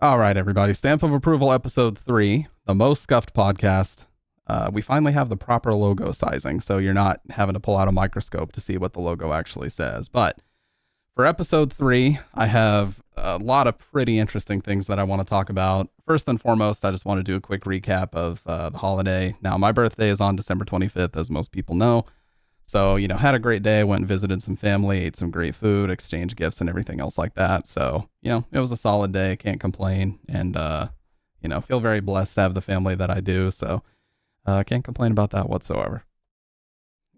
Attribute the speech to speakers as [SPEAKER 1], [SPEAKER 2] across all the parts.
[SPEAKER 1] All right, everybody. Stamp of Approval, episode 3, the most scuffed podcast. We finally have the proper logo sizing, so you're not having to pull out a microscope to see what the logo actually says. But for episode 3, I have a lot of pretty interesting things that I want to talk about. First and foremost, I just want to do a quick recap of the holiday. Now, my birthday is on December 25th, as most people know. So, had a great day, went and visited some family, ate some great food, exchanged gifts and everything else like that. So, it was a solid day, can't complain. And, feel very blessed to have the family that I do. So, can't complain about that whatsoever.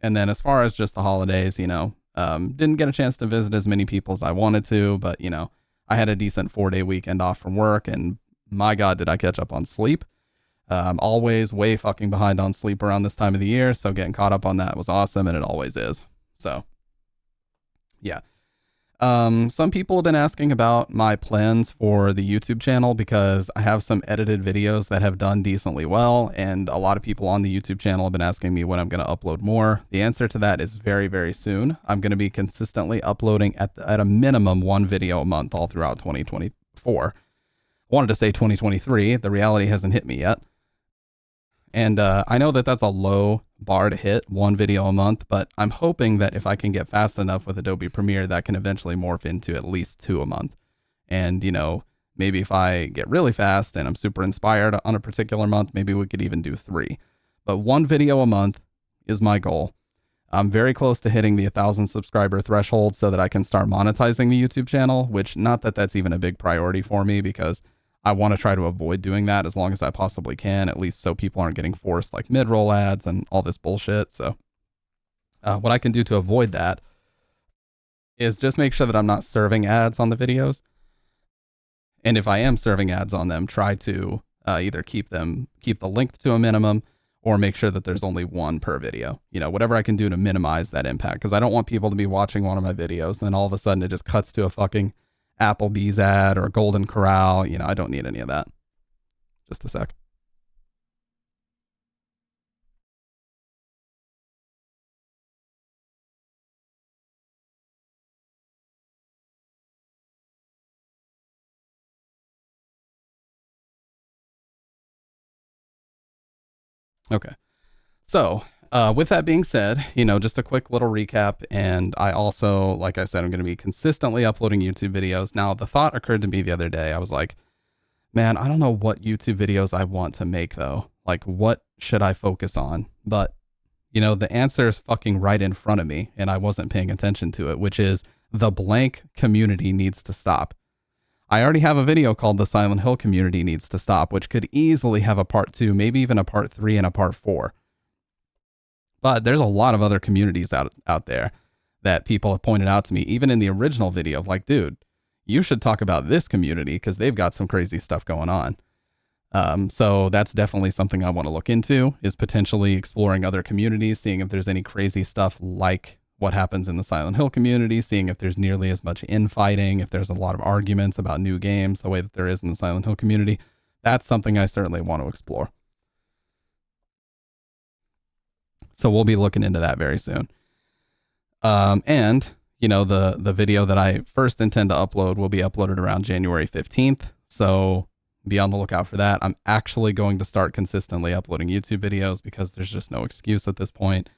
[SPEAKER 1] And then as far as just the holidays, didn't get a chance to visit as many people as I wanted to, but, I had a decent 4-day weekend off from work and my God, did I catch up on sleep. Always way fucking behind on sleep around this time of the year, so getting caught up on that was awesome, and it always is. So, yeah. Some people have been asking about my plans for the YouTube channel because I have some edited videos that have done decently well, and a lot of people on the YouTube channel have been asking me when I'm going to upload more. The answer to that is very, very soon. I'm going to be consistently uploading at a minimum one video a month all throughout 2024. I wanted to say 2023. The reality hasn't hit me yet. And I know that that's a low bar to hit, one video a month, but I'm hoping that if I can get fast enough with Adobe Premiere, that can eventually morph into at least 2 a month. And, maybe if I get really fast and I'm super inspired on a particular month, maybe we could even do 3. But 1 video a month is my goal. I'm very close to hitting the 1,000 subscriber threshold so that I can start monetizing the YouTube channel, which not that that's even a big priority for me because I want to try to avoid doing that as long as I possibly can, at least so people aren't getting forced like mid-roll ads and all this bullshit. So what I can do to avoid that is just make sure that I'm not serving ads on the videos. And if I am serving ads on them, try to either keep the length to a minimum or make sure that there's only 1 per video. Whatever I can do to minimize that impact, because I don't want people to be watching one of my videos and then all of a sudden it just cuts to a fucking Applebee's ad or Golden Corral. I don't need any of that. Just a sec. Okay. So, with that being said, just a quick little recap. And I also, like I said, I'm going to be consistently uploading YouTube videos. Now, the thought occurred to me the other day. I was like, man, I don't know what YouTube videos I want to make though. Like, what should I focus on? But, the answer is fucking right in front of me and I wasn't paying attention to it, which is the blank community needs to stop. I already have a video called The Silent Hill Community Needs to Stop, which could easily have a part 2, maybe even a part 3 and a part 4. But there's a lot of other communities out there that people have pointed out to me, even in the original video, of like, dude, you should talk about this community because they've got some crazy stuff going on. So that's definitely something I want to look into, is potentially exploring other communities, seeing if there's any crazy stuff like what happens in the Silent Hill community, seeing if there's nearly as much infighting, if there's a lot of arguments about new games the way that there is in the Silent Hill community. That's something I certainly want to explore. So we'll be looking into that very soon. And, the video that I first intend to upload will be uploaded around January 15th. So be on the lookout for that. I'm actually going to start consistently uploading YouTube videos because there's just no excuse at this point.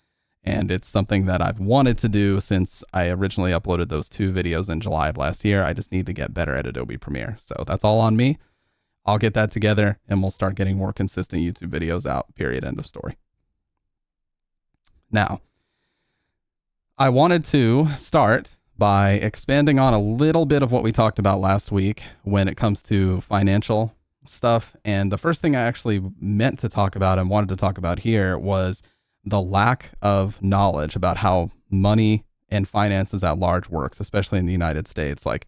[SPEAKER 1] And it's something that I've wanted to do since I originally uploaded those 2 videos in July of last year. I just need to get better at Adobe Premiere. So that's all on me. I'll get that together and we'll start getting more consistent YouTube videos out, period, end of story. Now, I wanted to start by expanding on a little bit of what we talked about last week when it comes to financial stuff. And the first thing I actually meant to talk about and wanted to talk about here was the lack of knowledge about how money and finances at large works, especially in the United States. Like,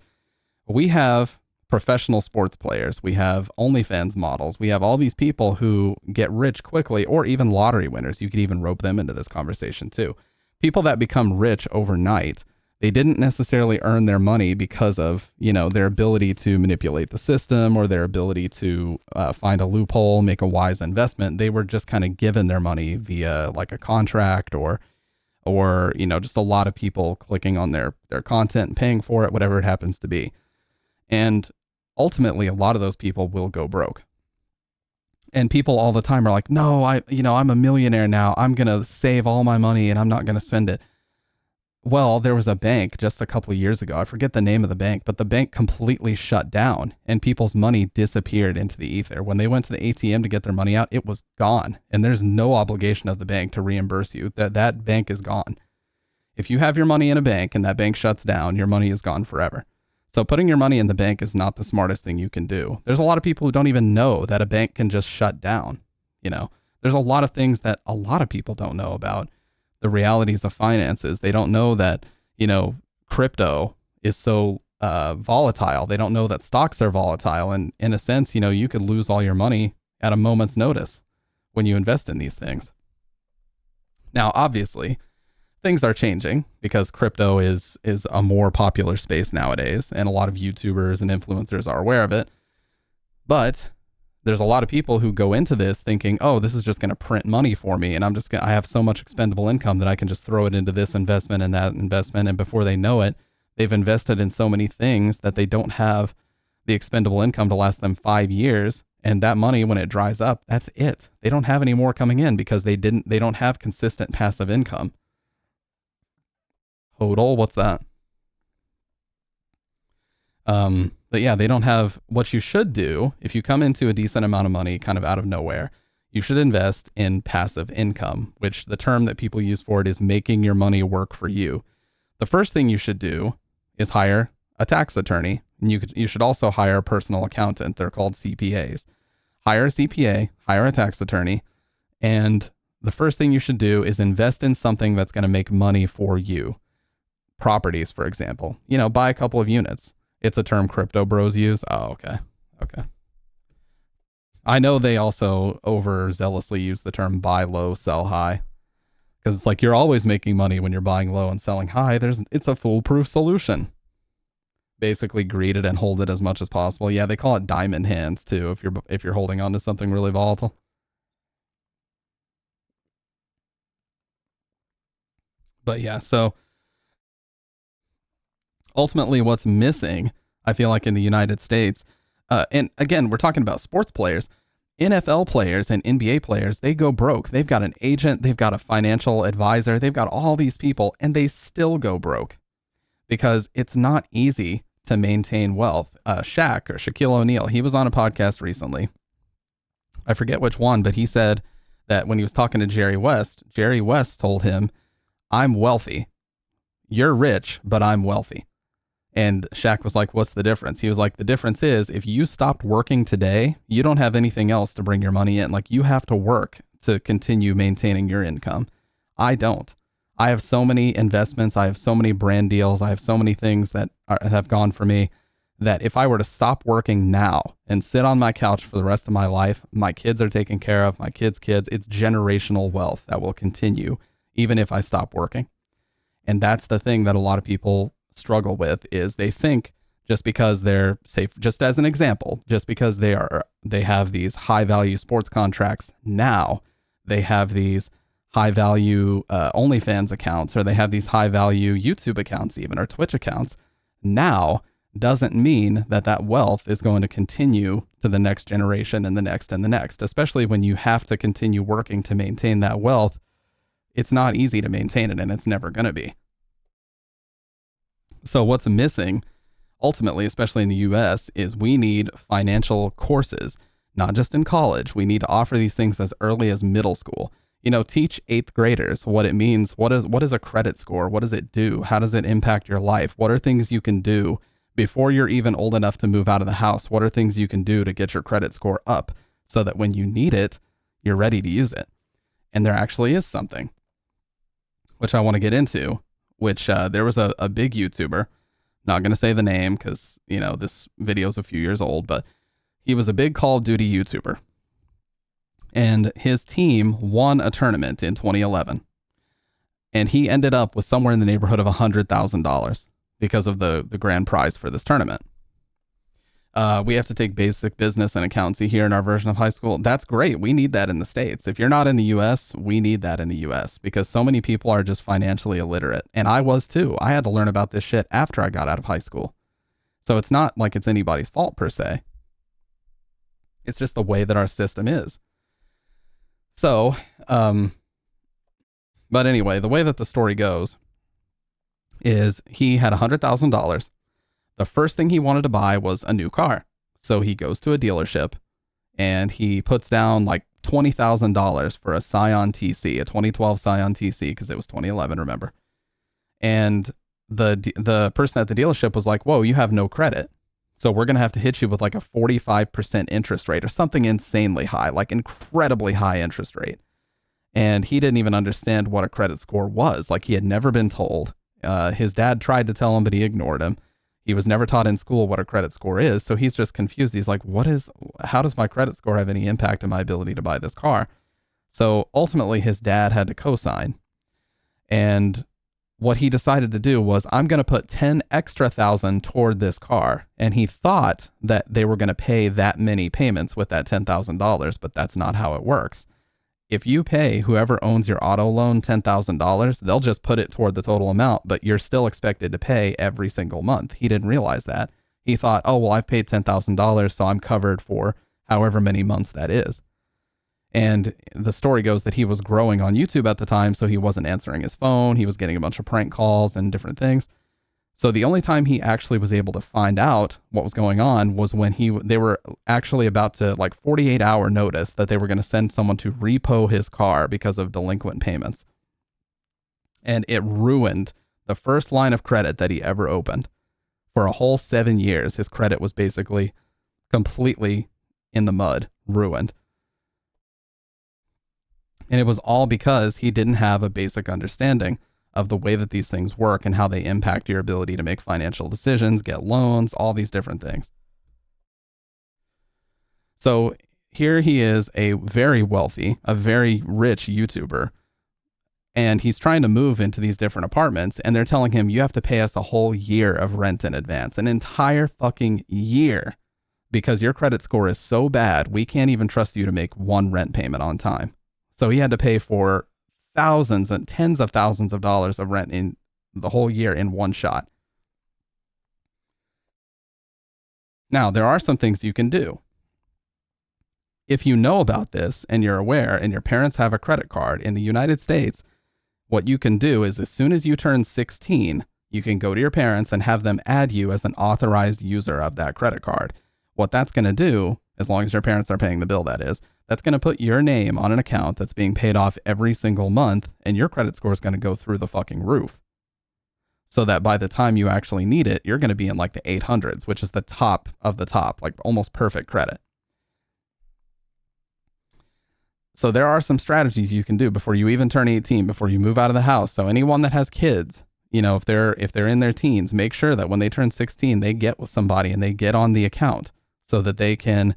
[SPEAKER 1] we have professional sports players, we have OnlyFans models, we have all these people who get rich quickly, or even lottery winners. You could even rope them into this conversation too. People that become rich overnight, they didn't necessarily earn their money because of, their ability to manipulate the system or their ability to find a loophole, make a wise investment. They were just kind of given their money via like a contract or just a lot of people clicking on their content and paying for it, whatever it happens to be. And ultimately a lot of those people will go broke. And people all the time are like, no, I'm a millionaire now. I'm going to save all my money and I'm not going to spend it. Well, there was a bank just a couple of years ago. I forget the name of the bank, but the bank completely shut down and people's money disappeared into the ether. When they went to the ATM to get their money out, it was gone. And there's no obligation of the bank to reimburse you. That bank is gone. If you have your money in a bank and that bank shuts down, your money is gone forever. So putting your money in the bank is not the smartest thing you can do. There's a lot of people who don't even know that a bank can just shut down. There's a lot of things that a lot of people don't know about the realities of finances. They don't know that, crypto is so volatile. They don't know that stocks are volatile. And in a sense, you could lose all your money at a moment's notice when you invest in these things. Now, obviously, things are changing because crypto is a more popular space nowadays, and a lot of YouTubers and influencers are aware of it. But there's a lot of people who go into this thinking, oh, this is just going to print money for me, and I have so much expendable income that I can just throw it into this investment and that investment, and before they know it, they've invested in so many things that they don't have the expendable income to last them 5 years, and that money, when it dries up, that's it. They don't have any more coming in because they don't have consistent passive income. Hodl, what's that? But yeah, they don't have what you should do. If you come into a decent amount of money kind of out of nowhere, you should invest in passive income, which the term that people use for it is making your money work for you. The first thing you should do is hire a tax attorney. And you should also hire a personal accountant. They're called CPAs. Hire a CPA, hire a tax attorney, and the first thing you should do is invest in something that's going to make money for you. Properties, for example. Buy a couple of units. It's a term crypto bros use. Oh, okay. I know they also overzealously use the term buy low, sell high. Because it's like you're always making money when you're buying low and selling high. It's a foolproof solution. Basically greed it and hold it as much as possible. Yeah, they call it diamond hands too if you're holding on to something really volatile. But yeah, so ultimately what's missing, I feel like in the United States, and again, we're talking about sports players, NFL players and NBA players, they go broke. They've got an agent, they've got a financial advisor, they've got all these people, and they still go broke because it's not easy to maintain wealth. Shaq or Shaquille O'Neal, he was on a podcast recently. I forget which one, but he said that when he was talking to Jerry West told him, I'm wealthy. You're rich, but I'm wealthy. And Shaq was like, what's the difference? He was like, the difference is if you stopped working today, you don't have anything else to bring your money in. Like you have to work to continue maintaining your income. I don't. I have so many investments. I have so many brand deals. I have so many things that have gone for me that if I were to stop working now and sit on my couch for the rest of my life, my kids are taken care of, my kids' kids, it's generational wealth that will continue even if I stop working. And that's the thing that a lot of people struggle with is they think just because they're safe, just as an example, just because they have these high value sports contracts now, they have these high value OnlyFans accounts, or they have these high value YouTube accounts even, or Twitch accounts now, doesn't mean that wealth is going to continue to the next generation and the next and the next, especially when you have to continue working to maintain that wealth. It's not easy to maintain it, and it's never going to be. So what's missing, ultimately, especially in the US, is we need financial courses, not just in college. We need to offer these things as early as middle school. Teach 8th graders what it means. What is a credit score? What does it do? How does it impact your life? What are things you can do before you're even old enough to move out of the house? What are things you can do to get your credit score up so that when you need it, you're ready to use it? And there actually is something, which I want to get into, which there was a big YouTuber, not going to say the name because, this video is a few years old, but he was a big Call of Duty YouTuber. And his team won a tournament in 2011. And he ended up with somewhere in the neighborhood of $100,000 because of the grand prize for this tournament. We have to take basic business and accountancy here in our version of high school. That's great. We need that in the States. If you're not in the US, we need that in the US because so many people are just financially illiterate. And I was too. I had to learn about this shit after I got out of high school. So it's not like it's anybody's fault per se. It's just the way that our system is. So, but anyway, the way that the story goes is he had $100,000. The first thing he wanted to buy was a new car. So he goes to a dealership and he puts down like $20,000 for a Scion TC, a 2012 Scion TC, because it was 2011, remember? And the person at the dealership was like, whoa, you have no credit. So we're going to have to hit you with like a 45% interest rate or something insanely high, like incredibly high interest rate. And he didn't even understand what a credit score was. Like he had never been told. His dad tried to tell him, but he ignored him. He was never taught in school what a credit score is. So he's just confused. He's like, how does my credit score have any impact on my ability to buy this car? So ultimately his dad had to co-sign. And what he decided to do was, I'm going to put 10 extra thousand toward this car. And he thought that they were going to pay that many payments with that $10,000, but that's not how it works. If you pay whoever owns your auto loan $10,000, they'll just put it toward the total amount, but you're still expected to pay every single month. He didn't realize that. He thought, oh, well, I've paid $10,000, so I'm covered for however many months that is. And the story goes that he was growing on YouTube at the time, so he wasn't answering his phone. He was getting a bunch of prank calls and different things. So the only time he actually was able to find out what was going on was when they were actually about to, like, 48-hour notice that they were going to send someone to repo his car because of delinquent payments. And it ruined the first line of credit that he ever opened. For a whole 7 years, his credit was basically completely in the mud, ruined. And it was all because he didn't have a basic understanding of the way that these things work and how they impact your ability to make financial decisions, get loans, all these different things. So here he is, a very wealthy, a very rich YouTuber, and he's trying to move into these different apartments, and they're telling him, you have to pay us a whole year of rent in advance, an entire fucking year, because your credit score is so bad, we can't even trust you to make one rent payment on time. So he had to pay for thousands and tens of thousands of dollars of rent in the whole year in one shot. Now, there are some things you can do. If you know about this and you're aware and your parents have a credit card in the United States, what you can do is as soon as you turn 16, you can go to your parents and have them add you as an authorized user of that credit card. What that's going to do, as long as your parents are paying the bill, that is, that's going to put your name on an account that's being paid off every single month, and your credit score is going to go through the fucking roof. So that by the time you actually need it, you're going to be in like the 800s, which is the top of the top, like almost perfect credit. So there are some strategies you can do before you even turn 18, before you move out of the house. So anyone that has kids, you know, if they're in their teens, make sure that when they turn 16, they get with somebody and they get on the account so that they can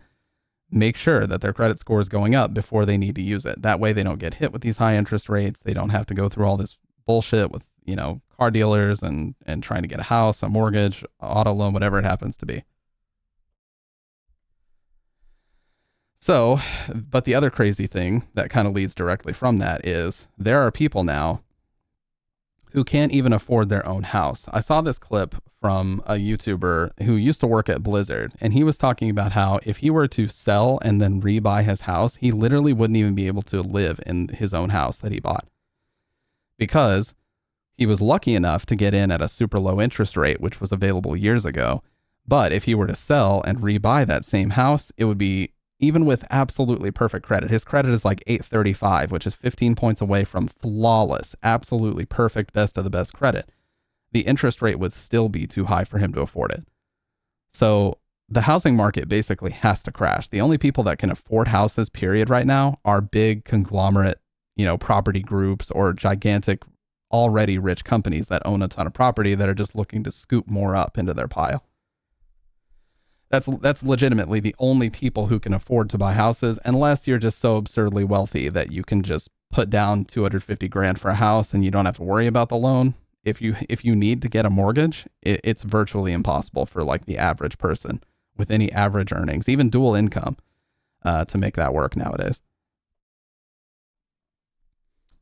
[SPEAKER 1] make sure that their credit score is going up before they need to use it. That way they don't get hit with these high interest rates. They don't have to go through all this bullshit with, you know, car dealers and trying to get a house, a mortgage, auto loan, whatever it happens to be. So, but the other crazy thing that kind of leads directly from that is there are people now who can't even afford their own house. I saw this clip from a YouTuber who used to work at Blizzard, and he was talking about how if he were to sell and then rebuy his house, he literally wouldn't even be able to live in his own house that he bought, because he was lucky enough to get in at a super low interest rate, which was available years ago. But if he were to sell and rebuy that same house, it would be, even with absolutely perfect credit, his credit is like 835, which is 15 points away from flawless, absolutely perfect, best of the best credit. The interest rate would still be too high for him to afford it. So the housing market basically has to crash. The only people that can afford houses, period, right now are big conglomerate, you know, property groups or gigantic, already rich companies that own a ton of property that are just looking to scoop more up into their pile. That's legitimately the only people who can afford to buy houses, unless you're just so absurdly wealthy that you can just put down 250 grand for a house and you don't have to worry about the loan. If you need to get a mortgage, it's virtually impossible for like the average person with any average earnings, even dual income, to make that work nowadays.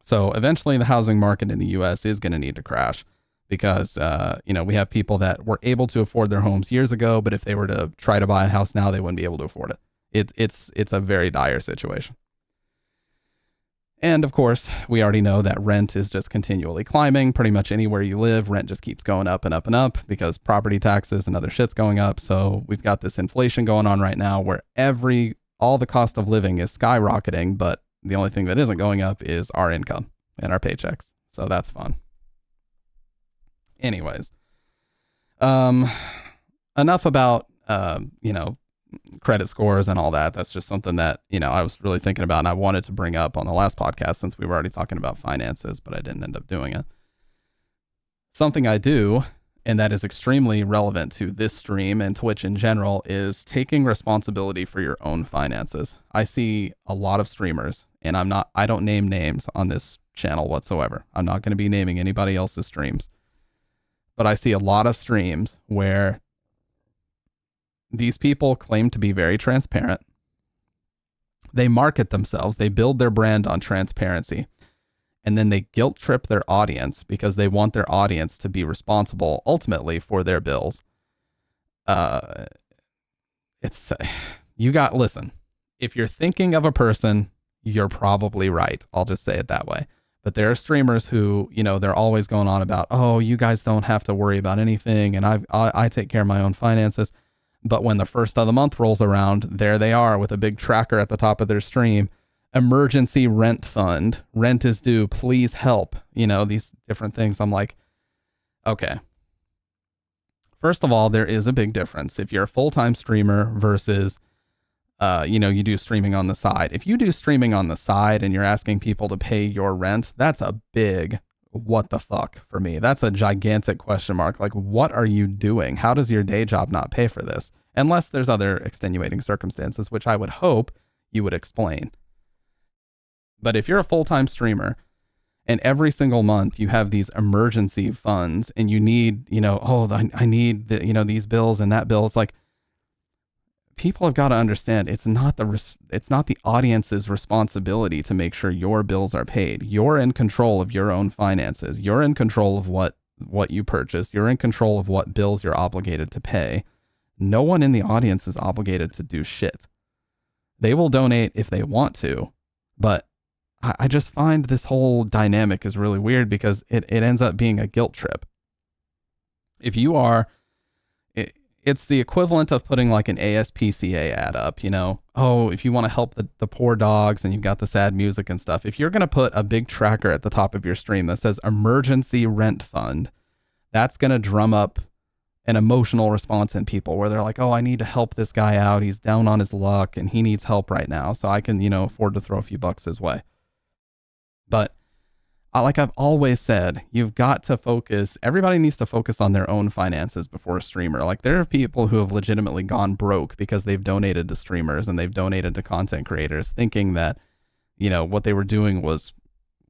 [SPEAKER 1] So eventually the housing market in the US is going to need to crash. because, we have people that were able to afford their homes years ago, but if they were to try to buy a house now, they wouldn't be able to afford it. It's a very dire situation. And of course, we already know that rent is just continually climbing. Pretty much anywhere you live, rent just keeps going up and up and up because property taxes and other shit's going up. So we've got this inflation going on right now where all the cost of living is skyrocketing, but the only thing that isn't going up is our income and our paychecks. So that's fun. Anyways, enough about, credit scores and all that. That's just something that, I was really thinking about and I wanted to bring up on the last podcast since we were already talking about finances, but I didn't end up doing it. Something I do, and that is extremely relevant to this stream and Twitch in general, is taking responsibility for your own finances. I see a lot of streamers, and I don't name names on this channel whatsoever. I'm not going to be naming anybody else's streams, but I see a lot of streams where these people claim to be very transparent. They market themselves. They build their brand on transparency. And then they guilt trip their audience because they want their audience to be responsible ultimately for their bills. Listen, if you're thinking of a person, you're probably right. I'll just say it that way. But there are streamers who, they're always going on about, oh, you guys don't have to worry about anything. And I take care of my own finances. But when the first of the month rolls around, there they are with a big tracker at the top of their stream. Emergency rent fund. Rent is due. Please help. These different things. I'm like, okay. First of all, there is a big difference. If you're a full-time streamer versus, you do streaming on the side. If you do streaming on the side and you're asking people to pay your rent, that's a big what the fuck for me. That's a gigantic question mark. Like, what are you doing? How does your day job not pay for this? Unless there's other extenuating circumstances, which I would hope you would explain. But if you're a full-time streamer and every single month you have these emergency funds and you need, I need these bills and that bill, it's like, people have got to understand it's not the audience's responsibility to make sure your bills are paid. You're in control of your own finances. You're in control of what you purchased. You're in control of what bills you're obligated to pay. No one in the audience is obligated to do shit. They will donate if they want to, but I just find this whole dynamic is really weird because it ends up being a guilt trip. If you are... It's the equivalent of putting like an ASPCA ad up, oh, if you want to help the poor dogs and you've got the sad music and stuff. If you're going to put a big tracker at the top of your stream that says emergency rent fund, that's going to drum up an emotional response in people where they're like, oh, I need to help this guy out. He's down on his luck and he needs help right now. So I can, afford to throw a few bucks his way. But like I've always said, you've got to focus. Everybody needs to focus on their own finances before a streamer. Like there are people who have legitimately gone broke because they've donated to streamers and they've donated to content creators thinking that, what they were doing was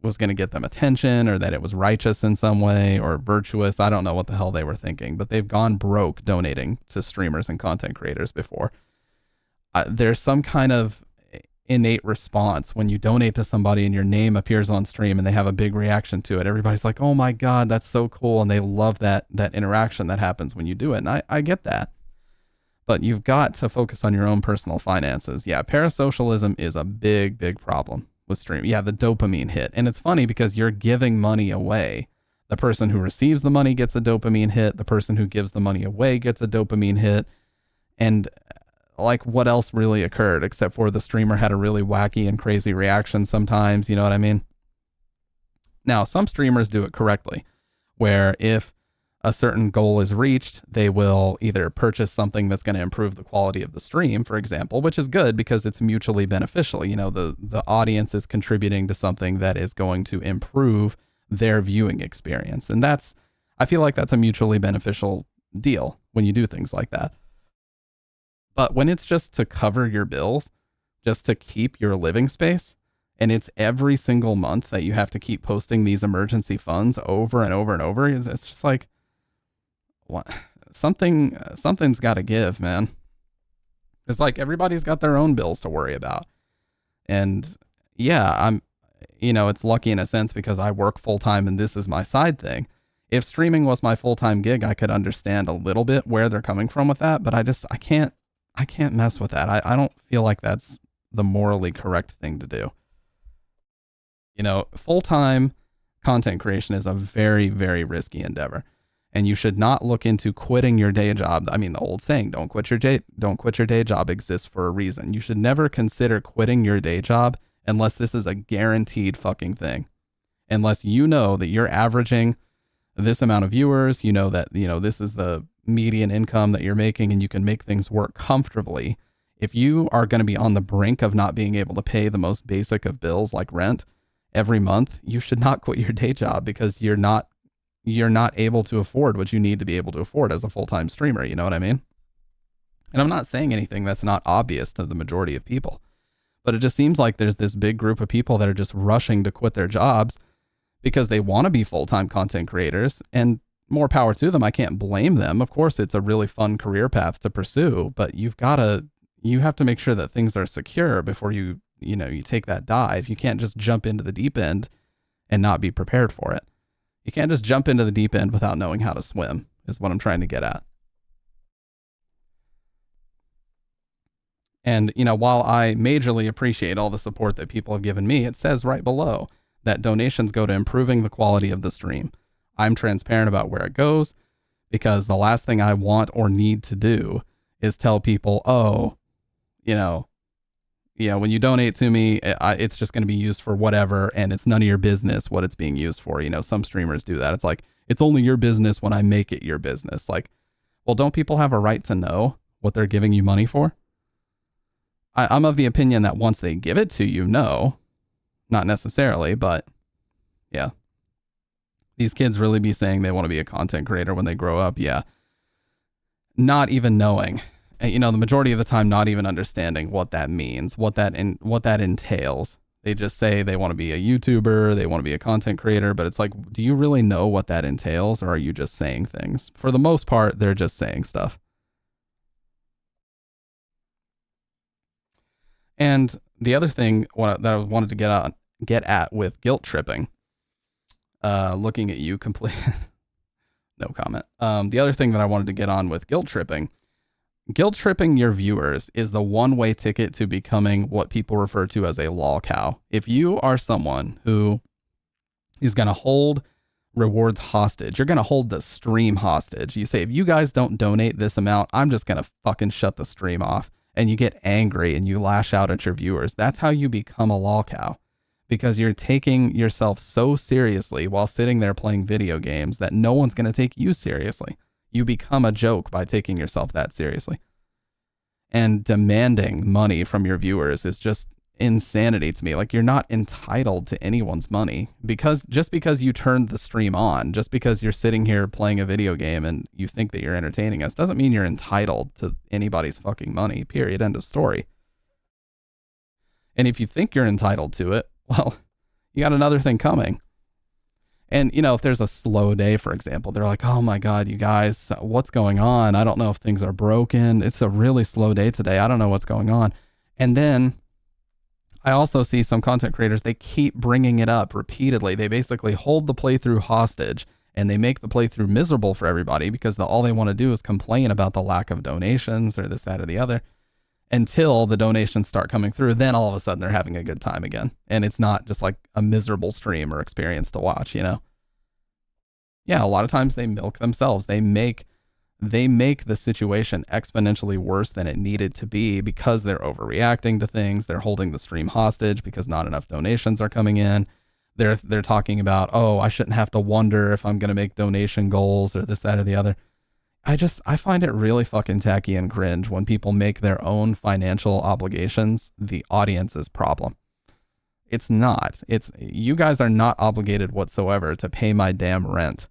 [SPEAKER 1] going to get them attention or that it was righteous in some way or virtuous. I don't know what the hell they were thinking, but they've gone broke donating to streamers and content creators before. There's some kind of innate response when you donate to somebody and your name appears on stream and they have a big reaction to it. Everybody's like, oh my God, that's so cool. And they love that interaction that happens when you do it. And I get that, but you've got to focus on your own personal finances. Yeah. Parasocialism is a big, big problem with stream. Yeah. The dopamine hit. And it's funny because you're giving money away. The person who receives the money gets a dopamine hit. The person who gives the money away gets a dopamine hit. And like, what else really occurred except for the streamer had a really wacky and crazy reaction sometimes, you know what I mean? Now, some streamers do it correctly, where if a certain goal is reached, they will either purchase something that's going to improve the quality of the stream, for example, which is good because it's mutually beneficial. The audience is contributing to something that is going to improve their viewing experience. And I feel like that's a mutually beneficial deal when you do things like that. But when it's just to cover your bills, just to keep your living space, and it's every single month that you have to keep posting these emergency funds over and over and over, it's just like, what? Something's got to give, man. It's like everybody's got their own bills to worry about. And yeah, it's lucky in a sense because I work full time and this is my side thing. If streaming was my full-time gig, I could understand a little bit where they're coming from with that, but I can't mess with that. I don't feel like that's the morally correct thing to do. You know, full-time content creation is a very, very risky endeavor, and you should not look into quitting your day job. I mean, the old saying, don't quit your day job exists for a reason. You should never consider quitting your day job unless this is a guaranteed fucking thing. Unless you know that you're averaging this amount of viewers, you know that, this is the median income that you're making and you can make things work comfortably. If you are going to be on the brink of not being able to pay the most basic of bills like rent every month, you should not quit your day job, because you're not able to afford what you need to be able to afford as a full-time streamer. You know what I mean? And I'm not saying anything that's not obvious to the majority of people, but it just seems like there's this big group of people that are just rushing to quit their jobs because they want to be full-time content creators, and more power to them. I can't blame them. Of course, it's a really fun career path to pursue, but you have to make sure that things are secure before you take that dive. You can't just jump into the deep end and not be prepared for it. You can't just jump into the deep end without knowing how to swim, is what I'm trying to get at. And, while I majorly appreciate all the support that people have given me, it says right below that donations go to improving the quality of the stream. I'm transparent about where it goes, because the last thing I want or need to do is tell people, when you donate to me, it's just going to be used for whatever, and it's none of your business what it's being used for. Some streamers do that. It's like, it's only your business when I make it your business. Like, well, don't people have a right to know what they're giving you money for? I'm of the opinion that once they give it to you, no. Not necessarily, but yeah. These kids really be saying they want to be a content creator when they grow up. Yeah. Not even knowing, the majority of the time, not even understanding what that means, what that entails. They just say they want to be a YouTuber, they want to be a content creator, but it's like, do you really know what that entails, or are you just saying things? For the most part, they're just saying stuff. And the other thing that I wanted to get at with guilt tripping, looking at you complete, no comment. The other thing that I wanted to get on with guilt tripping your viewers is the one-way ticket to becoming what people refer to as a lol cow. If you are someone who is going to hold rewards hostage, you're going to hold the stream hostage. You say, if you guys don't donate this amount, I'm just going to fucking shut the stream off. And you get angry and you lash out at your viewers. That's how you become a lol cow, because you're taking yourself so seriously while sitting there playing video games that no one's going to take you seriously. You become a joke by taking yourself that seriously. And demanding money from your viewers is just insanity to me. Like, you're not entitled to anyone's money just because you turned the stream on, just because you're sitting here playing a video game and you think that you're entertaining us, doesn't mean you're entitled to anybody's fucking money, period, end of story. And if you think you're entitled to it, well, you got another thing coming. And, if there's a slow day, for example, they're like, oh my God, you guys, what's going on? I don't know if things are broken. It's a really slow day today. I don't know what's going on. And then I also see some content creators, they keep bringing it up repeatedly. They basically hold the playthrough hostage and they make the playthrough miserable for everybody, because all they want to do is complain about the lack of donations or this, that, or the other, until the donations start coming through. Then all of a sudden they're having a good time again. And it's not just like a miserable stream or experience to watch, Yeah, a lot of times they milk themselves. They make the situation exponentially worse than it needed to be, because they're overreacting to things. They're holding the stream hostage because not enough donations are coming in. They're talking about, oh, I shouldn't have to wonder if I'm going to make donation goals or this, that, or the other. I find it really fucking tacky and cringe when people make their own financial obligations the audience's problem. It's not. You guys are not obligated whatsoever to pay my damn rent.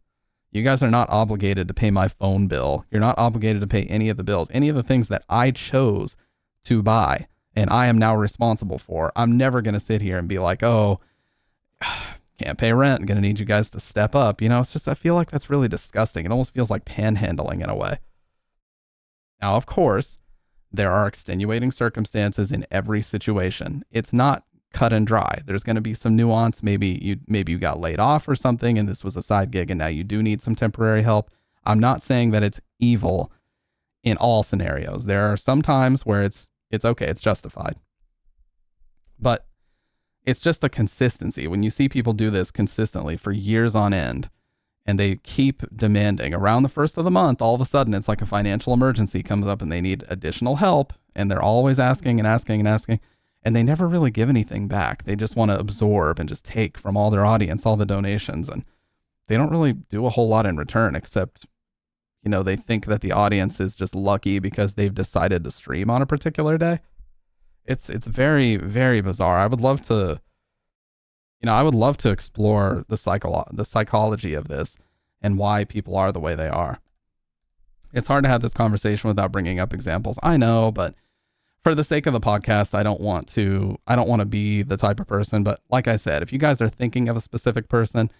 [SPEAKER 1] You guys are not obligated to pay my phone bill. You're not obligated to pay any of the bills, any of the things that I chose to buy and I am now responsible for. I'm never going to sit here and be like, oh, can't pay rent. I'm going to need you guys to step up. It's just, I feel like that's really disgusting. It almost feels like panhandling in a way. Now, of course, there are extenuating circumstances in every situation. It's not cut and dry. There's going to be some nuance. Maybe you got laid off or something and this was a side gig and now you do need some temporary help. I'm not saying that it's evil in all scenarios. There are some times where it's okay, it's justified. But it's just the consistency. When you see people do this consistently for years on end, and they keep demanding around the first of the month, all of a sudden it's like a financial emergency comes up and they need additional help. And they're always asking and asking and asking. And they never really give anything back. They just want to absorb and just take from all their audience, all the donations. And they don't really do a whole lot in return, except, they think that the audience is just lucky because they've decided to stream on a particular day. It's very, very bizarre. I would love to explore the psychology of this and why people are the way they are. It's hard to have this conversation without bringing up examples. I know, but for the sake of the podcast, I don't want to be the type of person. But like I said, if you guys are thinking of a specific person,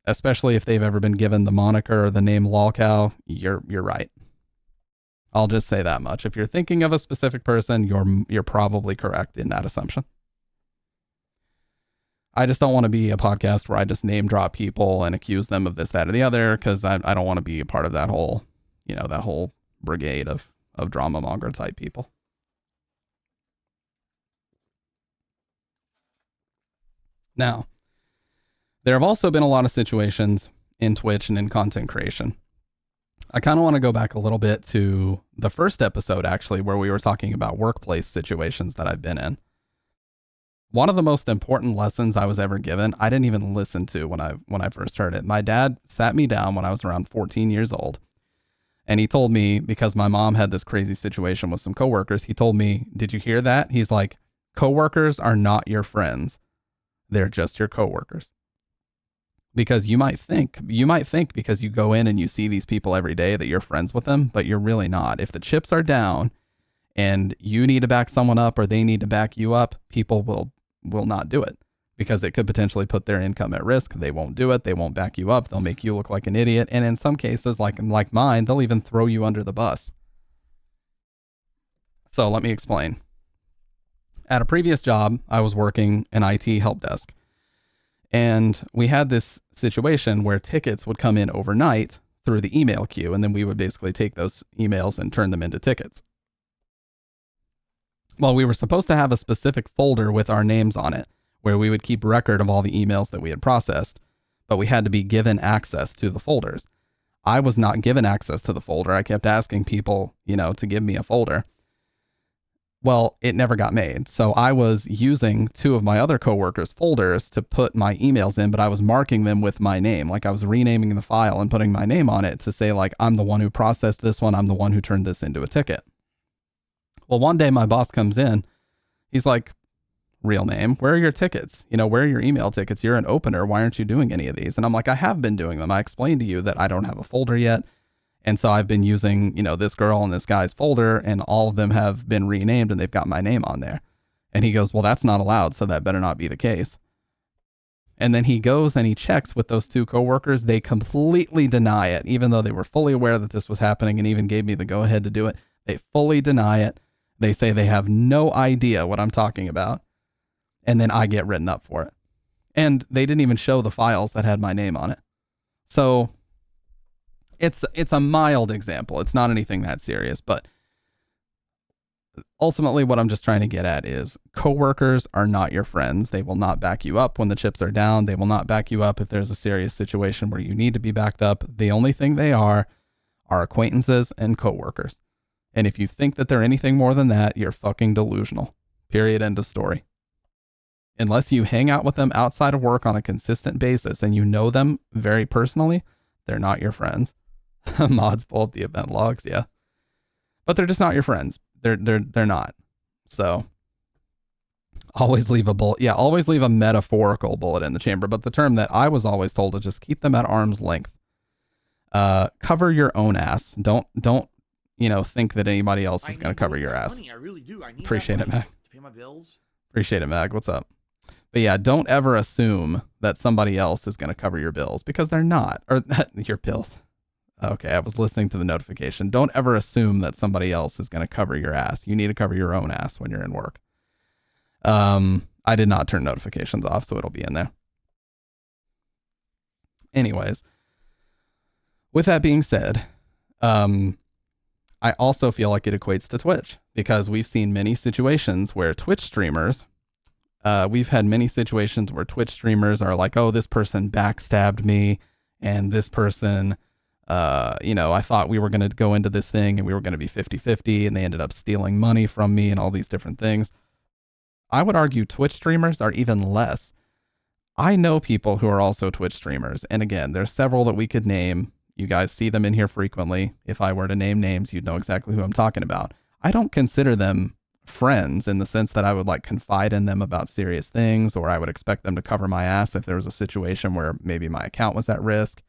[SPEAKER 1] especially if they've ever been given the moniker or the name lolcow, you're right. I'll just say that much. If you're thinking of a specific person, you're probably correct in that assumption. I just don't want to be a podcast where I just name drop people and accuse them of this, that, or the other, because I don't want to be a part of that whole, that whole brigade of drama monger type people. Now, there have also been a lot of situations in Twitch and in content creation. I kind of want to go back a little bit to the first episode, actually, where we were talking about workplace situations that I've been in. One of the most important lessons I was ever given, I didn't even listen to when I first heard it. My dad sat me down when I was around 14 years old, and he told me, because my mom had this crazy situation with some coworkers, he told me, "Did you hear that?" He's like, "Coworkers are not your friends. They're just your coworkers." Because you might think because you go in and you see these people every day that you're friends with them, but you're really not. If the chips are down and you need to back someone up or they need to back you up, people will not do it because it could potentially put their income at risk. They won't do it. They won't back you up. They'll make you look like an idiot. And in some cases, like mine, they'll even throw you under the bus. So let me explain. At a previous job, I was working an IT help desk. And we had this situation where tickets would come in overnight through the email queue, and then we would basically take those emails and turn them into tickets. Well, we were supposed to have a specific folder with our names on it, where we would keep record of all the emails that we had processed, but we had to be given access to the folders. I was not given access to the folder. I kept asking people, to give me a folder. Well, it never got made. So I was using two of my other coworkers' folders to put my emails in, but I was marking them with my name. Like I was renaming the file and putting my name on it to say, like, I'm the one who processed this one. I'm the one who turned this into a ticket. Well, one day my boss comes in. He's like, "Real name, where are your tickets? Where are your email tickets? You're an opener. Why aren't you doing any of these?" And I'm like, "I have been doing them. I explained to you that I don't have a folder yet. And so I've been using, this girl and this guy's folder, and all of them have been renamed and they've got my name on there." And he goes, "Well, that's not allowed, so that better not be the case." And then he goes and he checks with those two coworkers. They completely deny it, even though they were fully aware that this was happening and even gave me the go-ahead to do it. They fully deny it. They say they have no idea what I'm talking about. And then I get written up for it. And they didn't even show the files that had my name on it. So it's a mild example. It's not anything that serious, but ultimately what I'm just trying to get at is coworkers are not your friends. They will not back you up when the chips are down. They will not back you up if there's a serious situation where you need to be backed up. The only thing they are acquaintances and coworkers. And if you think that they're anything more than that, you're fucking delusional. Period. End of story. Unless you hang out with them outside of work on a consistent basis and you know them very personally, they're not your friends. Mods pull up the event logs, yeah. But they're just not your friends. They're not. So always leave a bullet. Yeah, always leave a metaphorical bullet in the chamber. But the term that I was always told is just keep them at arm's length. Cover your own ass. Don't think that anybody else is going to cover your ass.
[SPEAKER 2] Money. I really do. I need
[SPEAKER 1] Appreciate it, Mag.
[SPEAKER 2] to pay my bills.
[SPEAKER 1] Appreciate it, Mag. What's up? But yeah, don't ever assume that somebody else is going to cover your bills because they're not. Or your bills. Okay, I was listening to the notification. Don't ever assume that somebody else is going to cover your ass. You need to cover your own ass when you're in work. I did not turn notifications off, so it'll be in there. Anyways, with that being said, I also feel like it equates to Twitch, because we've seen many situations where Twitch streamers, we've had many situations where Twitch streamers are like, oh, this person backstabbed me, and this person, I thought we were going to go into this thing and we were going to be 50-50, and they ended up stealing money from me and all these different things. I would argue Twitch streamers are even less. I know people who are also Twitch streamers, and again, there's several that we could name. You guys see them in here frequently. If I were to name names, you'd know exactly who I'm talking about. I don't consider them friends in the sense that I would like confide in them about serious things, or I would expect them to cover my ass if there was a situation where maybe my account was at risk.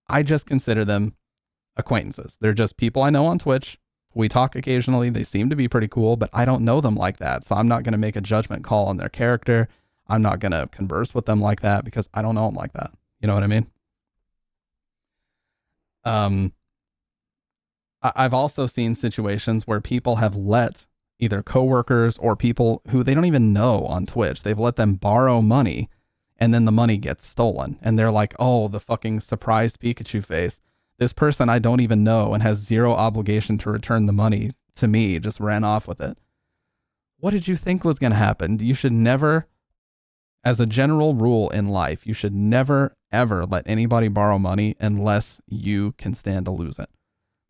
[SPEAKER 1] I just consider them acquaintances. They're just people I know on Twitch. We talk occasionally. They seem to be pretty cool, but I don't know them like that. So I'm not going to make a judgment call on their character. I'm not going to converse with them like that because I don't know them like that. You know what I mean? I've also seen situations where people have let either coworkers or people who they don't even know on Twitch, they've let them borrow money, and then the money gets stolen. And they're like, oh, the fucking surprised Pikachu face. This person I don't even know and has zero obligation to return the money to me just ran off with it. What did you think was going to happen? You should never, as a general rule in life, you should never, ever let anybody borrow money unless you can stand to lose it.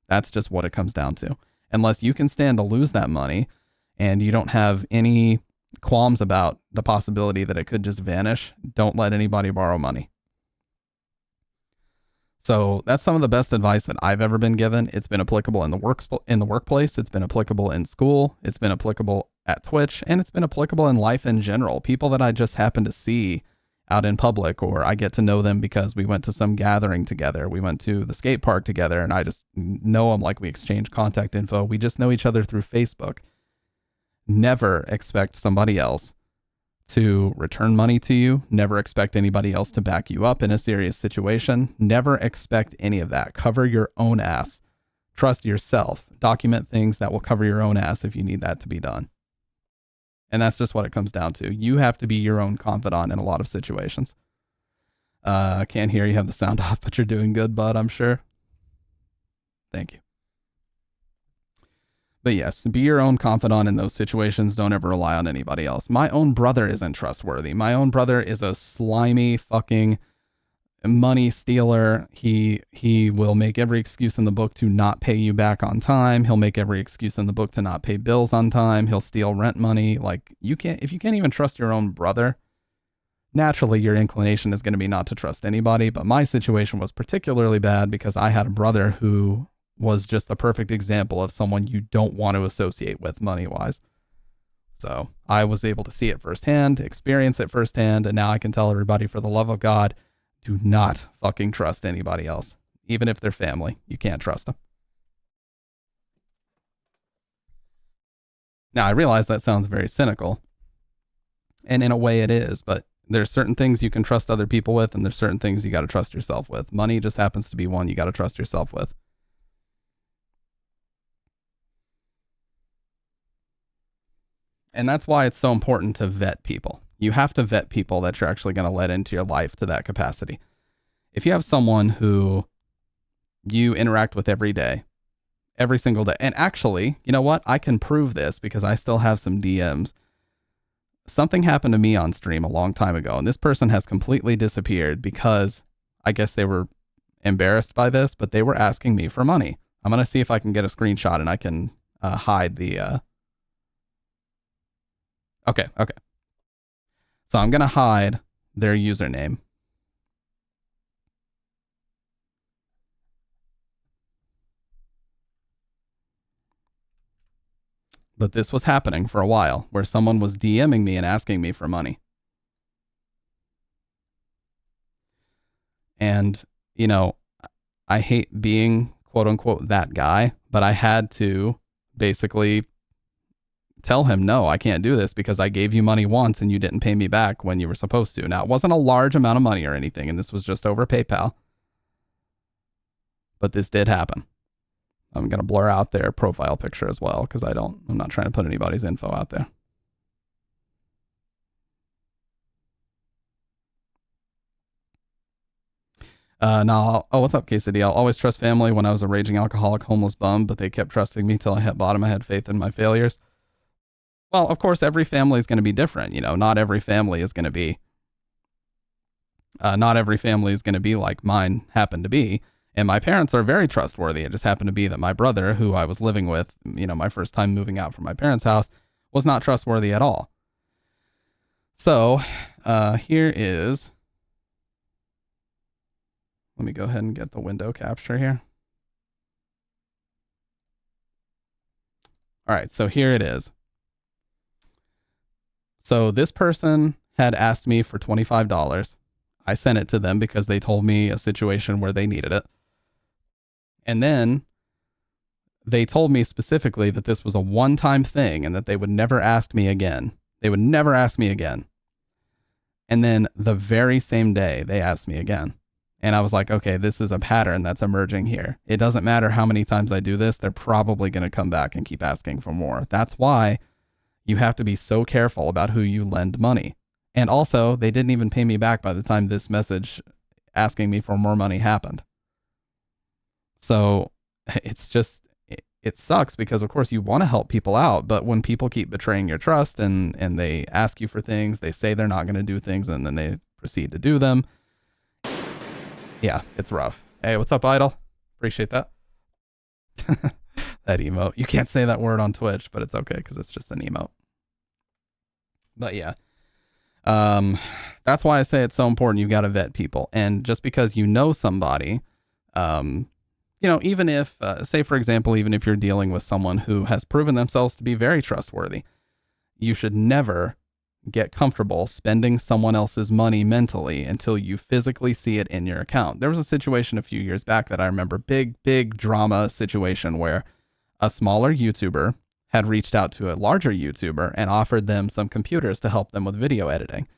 [SPEAKER 1] That's just what it comes down to. Unless you can stand to lose that money and you don't have any qualms about the possibility that it could just vanish, don't let anybody borrow money. So that's some of the best advice that I've ever been given. It's been applicable in the workplace. It's been applicable in school. It's been applicable at Twitch, and it's been applicable in life in general. People that I just happen to see out in public, or I get to know them because we went to some gathering together. We went to the skate park together, and I just know them, like we exchange contact info. We just know each other through Facebook. Never expect somebody else to return money to you. Never expect anybody else to back you up in a serious situation. Never expect any of that. Cover your own ass. Trust yourself. Document things that will cover your own ass if you need that to be done. And that's just what it comes down to. You have to be your own confidant in a lot of situations. I can't hear you have the sound off, but you're doing good, bud, I'm sure. Thank you. But yes, be your own confidant in those situations. Don't ever rely on anybody else. My own brother isn't trustworthy. My own brother is a slimy fucking money stealer. He will make every excuse in the book to not pay you back on time. He'll make every excuse in the book to not pay bills on time. He'll steal rent money. Like, if you can't even trust your own brother, naturally your inclination is going to be not to trust anybody. But my situation was particularly bad because I had a brother who was just the perfect example of someone you don't want to associate with money-wise. So I was able to see it firsthand, experience it firsthand, and now I can tell everybody, for the love of God, do not fucking trust anybody else. Even if they're family, you can't trust them. Now, I realize that sounds very cynical, and in a way it is, but there's certain things you can trust other people with, and there's certain things you got to trust yourself with. Money just happens to be one you got to trust yourself with. And that's why it's so important to vet people. You have to vet people that you're actually going to let into your life to that capacity. If you have someone who you interact with every day, every single day, and actually, you know what? I can prove this because I still have some DMs. Something happened to me on stream a long time ago, and this person has completely disappeared because I guess they were embarrassed by this, but they were asking me for money. I'm going to see if I can get a screenshot and I can hide the... Okay. So I'm going to hide their username. But this was happening for a while, where someone was DMing me and asking me for money. And, you know, I hate being, quote unquote, that guy, but I had to basically tell him, no, I can't do this because I gave you money once and you didn't pay me back when you were supposed to. Now, it wasn't a large amount of money or anything, and this was just over PayPal. But this did happen. I'm going to blur out their profile picture as well because I'm not trying to put anybody's info out there. No, oh, what's up, KCD? I'll always trust family when I was a raging alcoholic, homeless bum, but they kept trusting me till I hit bottom. I had faith in my failures. Well, of course, every family is going to be different. Not every family is going to be, like mine happened to be. And my parents are very trustworthy. It just happened to be that my brother, who I was living with, my first time moving out from my parents' house, was not trustworthy at all. So here is, let me go ahead and get the window capture here. All right, so here it is. So this person had asked me for $25. I sent it to them because they told me a situation where they needed it. And then they told me specifically that this was a one-time thing and that they would never ask me again. And then the very same day, they asked me again. And I was like, okay, this is a pattern that's emerging here. It doesn't matter how many times I do this, they're probably going to come back and keep asking for more. That's why you have to be so careful about who you lend money. And also, they didn't even pay me back by the time this message asking me for more money happened. So it's just, it sucks because, of course, you want to help people out. But when people keep betraying your trust and they ask you for things, they say they're not going to do things, and then they proceed to do them. Yeah, it's rough. Hey, what's up, Idol? Appreciate that. That emote. You can't say that word on Twitch, but it's okay because it's just an emote. But yeah. That's why I say it's so important. You've got to vet people. And just because you know somebody, even if, say, for example, even if you're dealing with someone who has proven themselves to be very trustworthy, you should never get comfortable spending someone else's money mentally until you physically see it in your account. There was a situation a few years back that I remember, big drama situation where a smaller YouTuber had reached out to a larger YouTuber and offered them some computers to help them with video editing.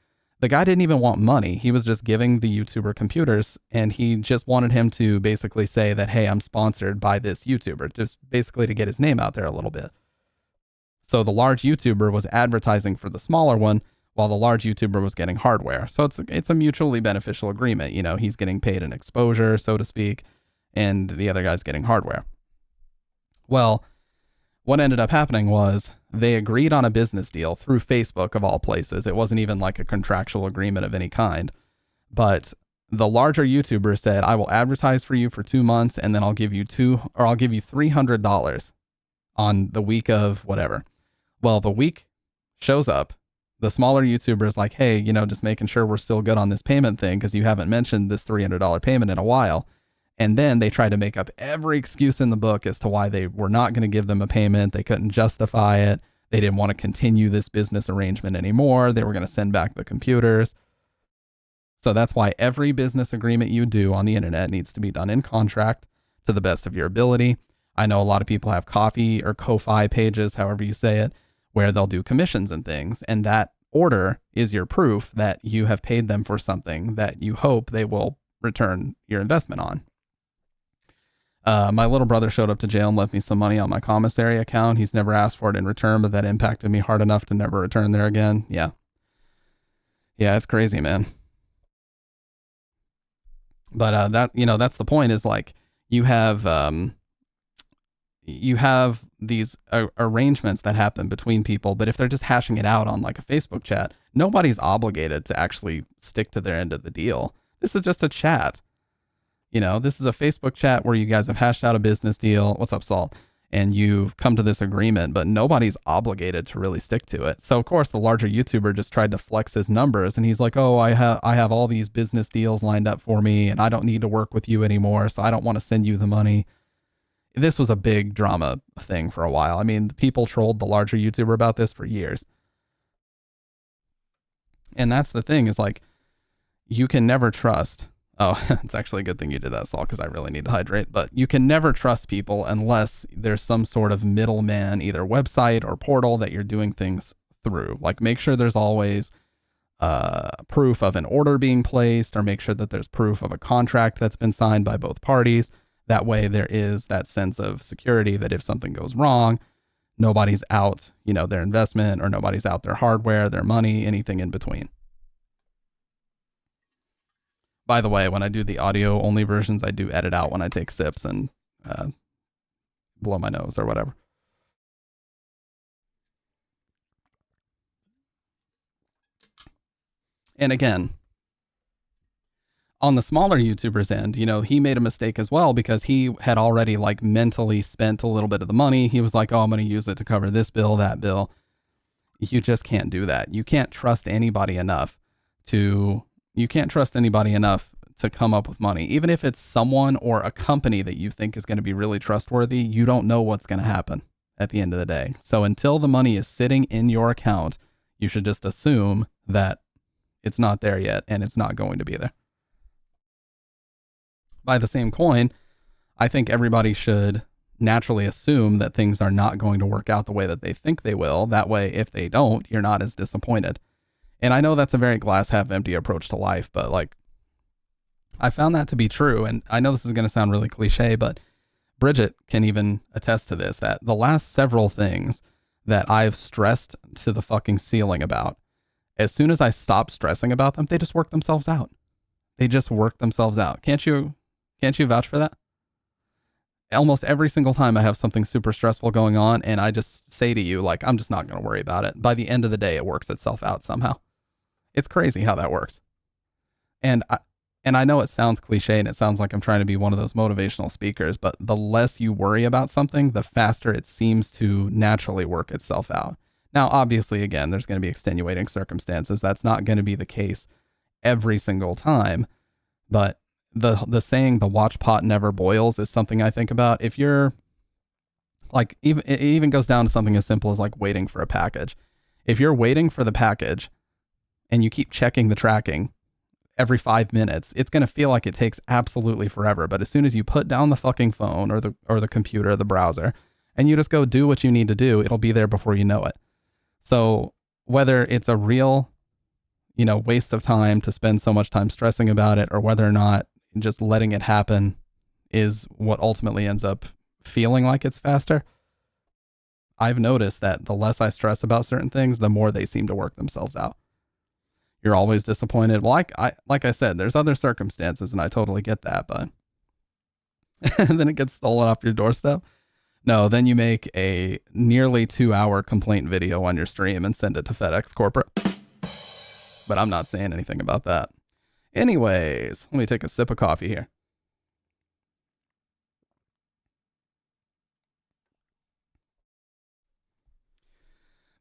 [SPEAKER 1] The guy didn't even want money. He was just giving the YouTuber computers, and he just wanted him to basically say that, hey, I'm sponsored by this YouTuber, just basically to get his name out there a little bit. So the large YouTuber was advertising for the smaller one while the large YouTuber was getting hardware. So it's a mutually beneficial agreement. He's getting paid an exposure, so to speak, and the other guy's getting hardware. Well, what ended up happening was they agreed on a business deal through Facebook, of all places. It wasn't even like a contractual agreement of any kind. But the larger YouTuber said, I will advertise for you for 2 months, and then I'll give you $300 on the week of whatever. Well, the week shows up. The smaller YouTuber is like, hey, just making sure we're still good on this payment thing because you haven't mentioned this $300 payment in a while. And then they tried to make up every excuse in the book as to why they were not going to give them a payment. They couldn't justify it. They didn't want to continue this business arrangement anymore. They were going to send back the computers. So that's why every business agreement you do on the internet needs to be done in contract to the best of your ability. I know a lot of people have Ko-fi or Ko-fi pages, however you say it, where they'll do commissions and things. And that order is your proof that you have paid them for something that you hope they will return your investment on. My little brother showed up to jail and left me some money on my commissary account. He's never asked for it in return, but that impacted me hard enough to never return there again. Yeah, it's crazy, man. But that's the point, is like you have these arrangements that happen between people, but if they're just hashing it out on like a Facebook chat, nobody's obligated to actually stick to their end of the deal. This is just a chat. This is a Facebook chat where you guys have hashed out a business deal. What's up, Salt? And you've come to this agreement, but nobody's obligated to really stick to it. So of course the larger YouTuber just tried to flex his numbers, and he's like, oh, I have all these business deals lined up for me, and I don't need to work with you anymore, so I don't want to send you the money. This was a big drama thing for a while. I mean, people trolled the larger YouTuber about this for years. And that's the thing, is like, you can never trust. Oh, it's actually a good thing you did that, Saul, because I really need to hydrate. But you can never trust people unless there's some sort of middleman, either website or portal, that you're doing things through. Like, make sure there's always proof of an order being placed, or make sure that there's proof of a contract that's been signed by both parties. That way there is that sense of security that if something goes wrong, nobody's out, their investment, or nobody's out their hardware, their money, anything in between. By the way, when I do the audio only versions, I do edit out when I take sips and blow my nose or whatever. And again, on the smaller YouTubers end, you know, he made a mistake as well because he had already like mentally spent a little bit of the money. He was like, oh, I'm going to use it to cover this bill, that bill. You just can't do that. You can't trust anybody enough to come up with money. Even if it's someone or a company that you think is going to be really trustworthy, you don't know what's going to happen at the end of the day. So until the money is sitting in your account, you should just assume that it's not there yet and it's not going to be there. By the same coin, I think everybody should naturally assume that things are not going to work out the way that they think they will. That way, if they don't, you're not as disappointed. And I know that's a very glass half empty approach to life, but like, I found that to be true. And I know this is going to sound really cliche, but Bridget can even attest to this, that the last several things that I've stressed to the fucking ceiling about, as soon as I stop stressing about them, they just work themselves out. They just work themselves out. Can't you vouch for that? Almost every single time I have something super stressful going on and I just say to you, like, I'm just not going to worry about it. By the end of the day, it works itself out somehow. It's crazy how that works. And I know it sounds cliche and it sounds like I'm trying to be one of those motivational speakers, but the less you worry about something, the faster it seems to naturally work itself out. Now, obviously, again, there's going to be extenuating circumstances. That's not going to be the case every single time. But the saying, the watch pot never boils, is something I think about. If you're like, it even goes down to something as simple as like waiting for a package. If you're waiting for the package and you keep checking the tracking every 5 minutes, it's going to feel like it takes absolutely forever. But as soon as you put down the fucking phone or the computer or the browser and you just go do what you need to do, it'll be there before you know it. So whether it's a real, you know, waste of time to spend so much time stressing about it, or whether or not just letting it happen is what ultimately ends up feeling like it's faster, I've noticed that the less I stress about certain things, the more they seem to work themselves out. You're always disappointed. Well, like I said, there's other circumstances and I totally get that, but then it gets stolen off your doorstep. No, then you make a nearly 2-hour complaint video on your stream and send it to FedEx corporate. But I'm not saying anything about that. Anyways, let me take a sip of coffee here.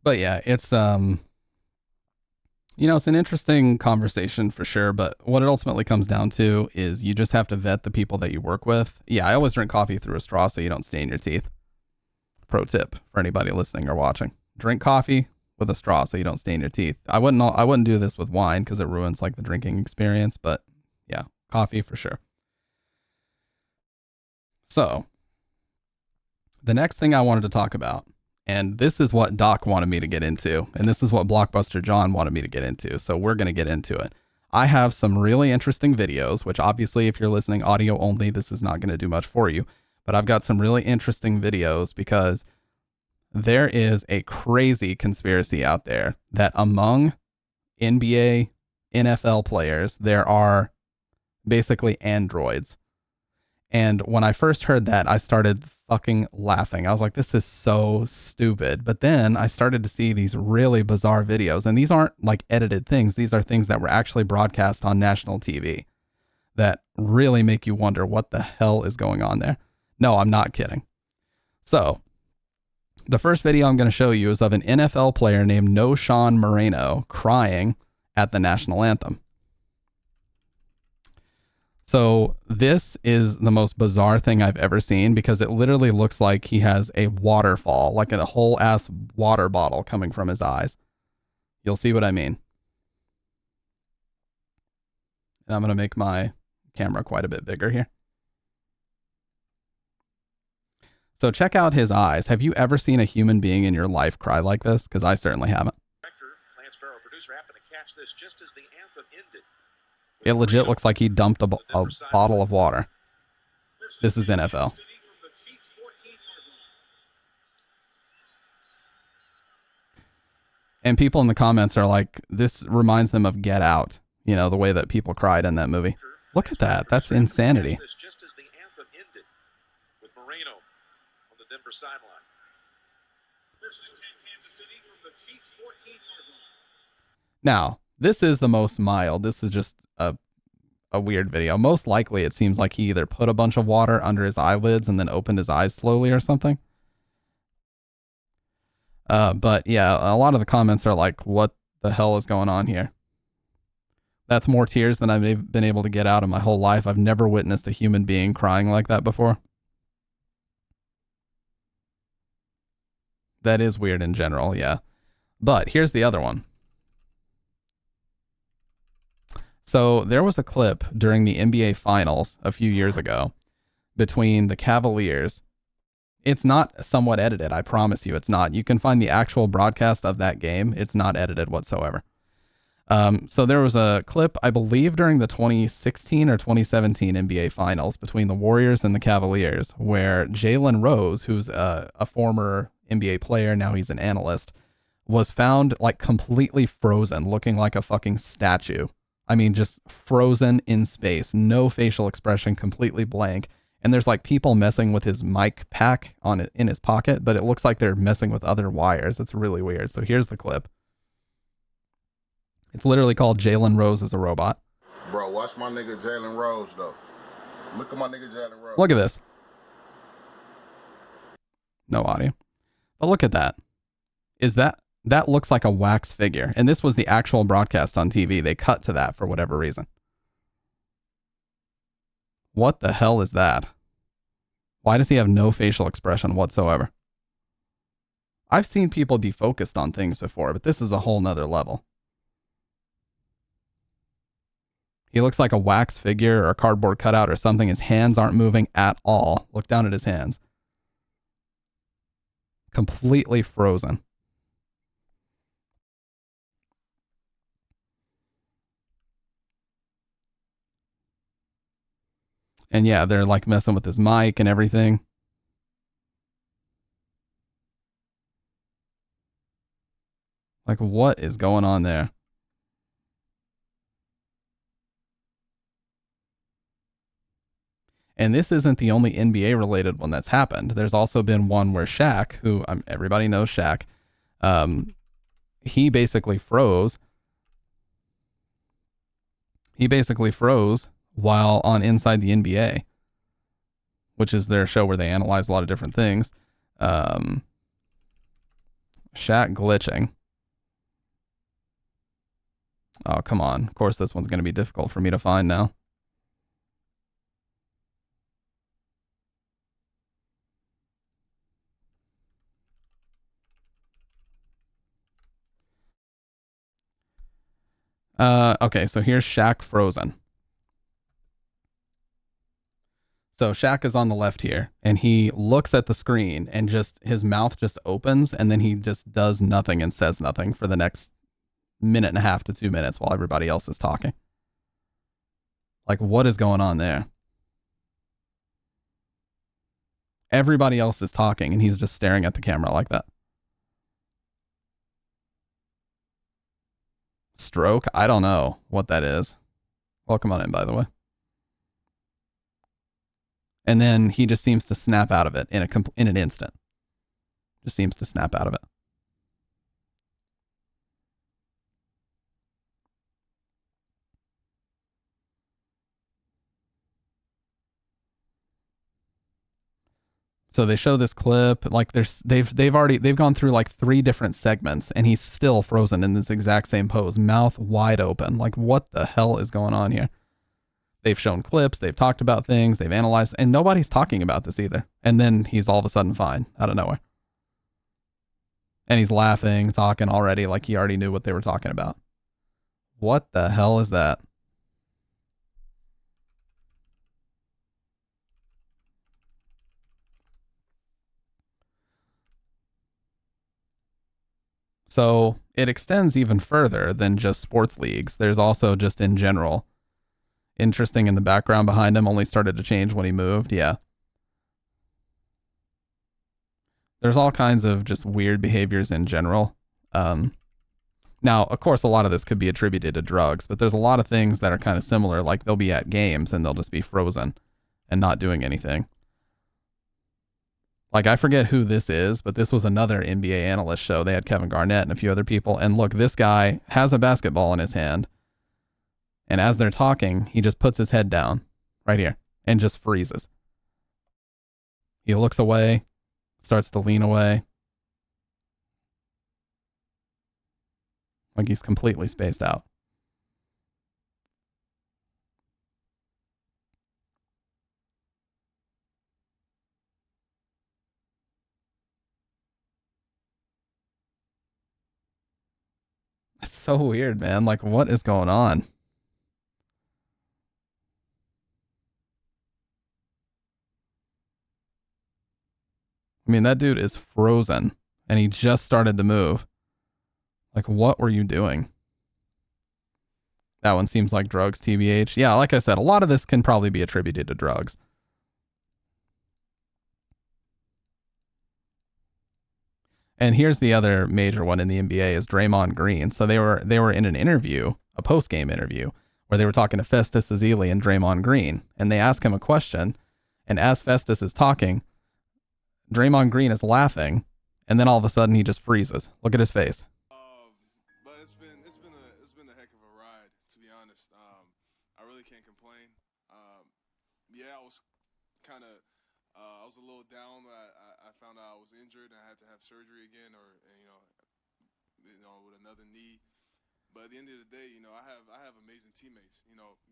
[SPEAKER 1] But yeah, it's you know, it's an interesting conversation for sure, but what it ultimately comes down to is you just have to vet the people that you work with. Yeah, I always drink coffee through a straw so you don't stain your teeth. Pro tip for anybody listening or watching. Drink coffee with a straw so you don't stain your teeth. I wouldn't do this with wine because it ruins like the drinking experience, but yeah, coffee for sure. So, the next thing I wanted to talk about, and this is what Doc wanted me to get into, and this is what Blockbuster John wanted me to get into, so we're going to get into it. I have some really interesting videos, which obviously if you're listening audio only, this is not going to do much for you, but I've got some really interesting videos because there is a crazy conspiracy out there that among NBA, NFL players, there are basically androids. And when I first heard that, I started fucking laughing. I was like, this is so stupid. But then I started to see these really bizarre videos. And these aren't like edited things. These are things that were actually broadcast on national TV that really make you wonder what the hell is going on there. No, I'm not kidding. So the first video I'm going to show you is of an NFL player named Knowshon Moreno crying at the national anthem. So this is the most bizarre thing I've ever seen because it literally looks like he has a waterfall, like a whole ass water bottle coming from his eyes. You'll see what I mean. And I'm going to make my camera quite a bit bigger here. So check out his eyes. Have you ever seen a human being in your life cry like this? Because I certainly haven't. It legit looks like he dumped a bottle of water. This is NFL. And people in the comments are like, this reminds them of Get Out. You know, the way that people cried in that movie. Look at that. That's insanity.
[SPEAKER 3] Just as the anthem ended with Moreno on the Denver sideline.
[SPEAKER 1] Now, this is the most mild. This is just a weird video. Most likely, it seems like he either put a bunch of water under his eyelids and then opened his eyes slowly or something. But yeah, a lot of the comments are like, what the hell is going on here? That's more tears than I've been able to get out in my whole life. I've never witnessed a human being crying like that before. That is weird in general, yeah. But here's the other one. So there was a clip during the NBA Finals a few years ago between the Cavaliers. It's not somewhat edited, I promise you it's not. You can find the actual broadcast of that game. It's not edited whatsoever. So there was a clip, I believe, during the 2016 or 2017 NBA Finals between the Warriors and the Cavaliers, where Jalen Rose, who's a former NBA player, now he's an analyst, was found like completely frozen, looking like a fucking statue. I mean, just frozen in space, no facial expression, completely blank. And there's like people messing with his mic pack on it in his pocket, but it looks like they're messing with other wires. It's really weird. So here's the clip. It's literally called Jalen Rose is a Robot.
[SPEAKER 4] Bro, watch my nigga Jalen Rose, though. Look at my nigga Jalen Rose.
[SPEAKER 1] Look at this. No audio. But look at that. That looks like a wax figure. And this was the actual broadcast on TV. They cut to that for whatever reason. What the hell is that? Why does he have no facial expression whatsoever? I've seen people be focused on things before, but this is a whole nother level. He looks like a wax figure or a cardboard cutout or something. His hands aren't moving at all. Look down at his hands. Completely frozen. And yeah, they're like messing with his mic and everything. Like, what is going on there? And this isn't the only NBA related one that's happened. There's also been one where Shaq, who everybody knows Shaq, he basically froze. He basically froze while on Inside the NBA, which is their show where they analyze a lot of different things. Shaq glitching. Oh, come on. Of course, this one's going to be difficult for me to find now. Okay, so here's Shaq frozen. So Shaq is on the left here, and he looks at the screen, and just his mouth just opens, and then he just does nothing and says nothing for the next minute and a half to 2 minutes while everybody else is talking. Like, what is going on there? Everybody else is talking, and he's just staring at the camera like that. Stroke? I don't know what that is. Welcome on in, by the way. And then he just seems to snap out of it in an instant. Just seems to snap out of it. So they show this clip, like they've gone through like 3 different segments, and he's still frozen in this exact same pose, mouth wide open. Like, what the hell is going on here? They've shown clips, they've talked about things, they've analyzed, and nobody's talking about this either. And then he's all of a sudden fine out of nowhere. And he's laughing, talking already like he already knew what they were talking about. What the hell is that? So it extends even further than just sports leagues. There's also just in general. Interesting in the background behind him only started to change when he moved. Yeah. There's all kinds of just weird behaviors in general. Now, of course, a lot of this could be attributed to drugs, but there's a lot of things that are kind of similar. Like they'll be at games and they'll just be frozen and not doing anything. Like, I forget who this is, but this was another NBA analyst show. They had Kevin Garnett and a few other people. And look, this guy has a basketball in his hand. And as they're talking, he just puts his head down right here and just freezes. He looks away, starts to lean away. Like he's completely spaced out. It's so weird, man. Like, what is going on? I mean, that dude is frozen and he just started to move. Like, what were you doing? That one seems like drugs, TBH. Yeah, like I said, a lot of this can probably be attributed to drugs. And here's the other major one in the NBA is Draymond Green. So they were in an interview, a post-game interview, where they were talking to Festus Ezeli and Draymond Green. And they ask him a question. And as Festus is talking, Draymond Green is laughing. And then all of a sudden he just freezes. Look at his face.
[SPEAKER 5] But it's been a heck of a ride, to be honest. I really can't complain. Yeah, I was kind of I was a little down. I found out I was injured and I had to have surgery again, or with another knee. But at the end of the day, I have amazing teammates.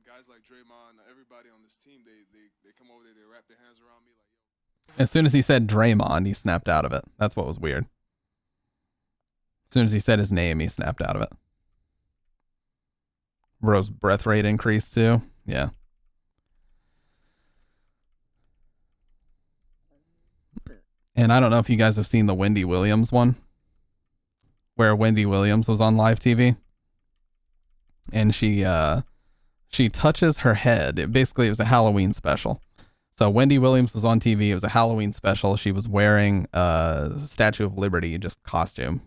[SPEAKER 5] Guys like Draymond, everybody on this team, they come over there, they wrap their hands around me like, yo.
[SPEAKER 1] As soon as he said Draymond, he snapped out of it. That's what was weird. As soon as he said his name, he snapped out of it. Bro's breath rate increased too. Yeah. And I don't know if you guys have seen the Wendy Williams one, where Wendy Williams was on live TV. And she touches her head. It was a Halloween special. So Wendy Williams was on TV. It was a Halloween special. She was wearing a Statue of Liberty, just costume,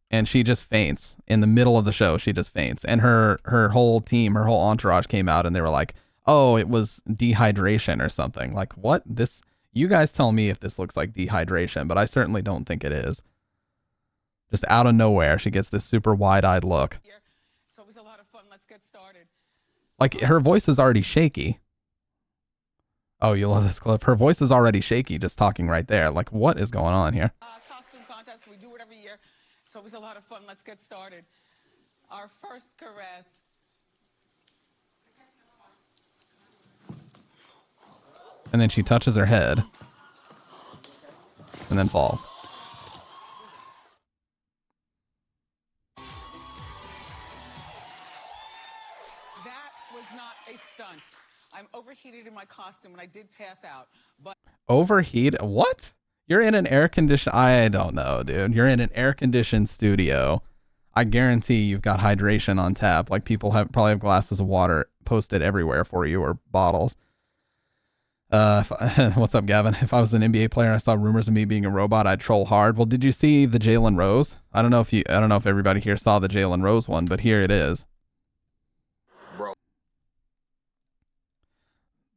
[SPEAKER 1] And she just faints in the middle of the show. She just faints. And her whole team, her whole entourage came out and they were like, oh, it was dehydration or something. Like, what? You guys tell me if this looks like dehydration, but I certainly don't think it is. Just out of nowhere, she gets this super wide-eyed look.
[SPEAKER 6] It's always a lot of fun. Let's get started.
[SPEAKER 1] Like, her voice is already shaky. Oh, you love this clip. Her voice is already shaky just talking right there. Like, what is going on here?
[SPEAKER 6] Costume contest. We do it every year. It's always a lot of fun. Let's get started. Our first caress.
[SPEAKER 1] And then she touches her head. And then falls.
[SPEAKER 6] That was not a stunt. I'm overheated in my costume and I did pass out. But
[SPEAKER 1] Overheat? What? You're in an air-conditioned... I don't know, dude. You're in an air-conditioned studio. I guarantee you've got hydration on tap. Like, people probably have glasses of water posted everywhere for you, or bottles. What's up, Gavin? If I was an NBA player and I saw rumors of me being a robot, I'd troll hard. Well, did you see the Jalen Rose? I don't know if everybody here saw the Jalen Rose one, but here it is.
[SPEAKER 4] Bro.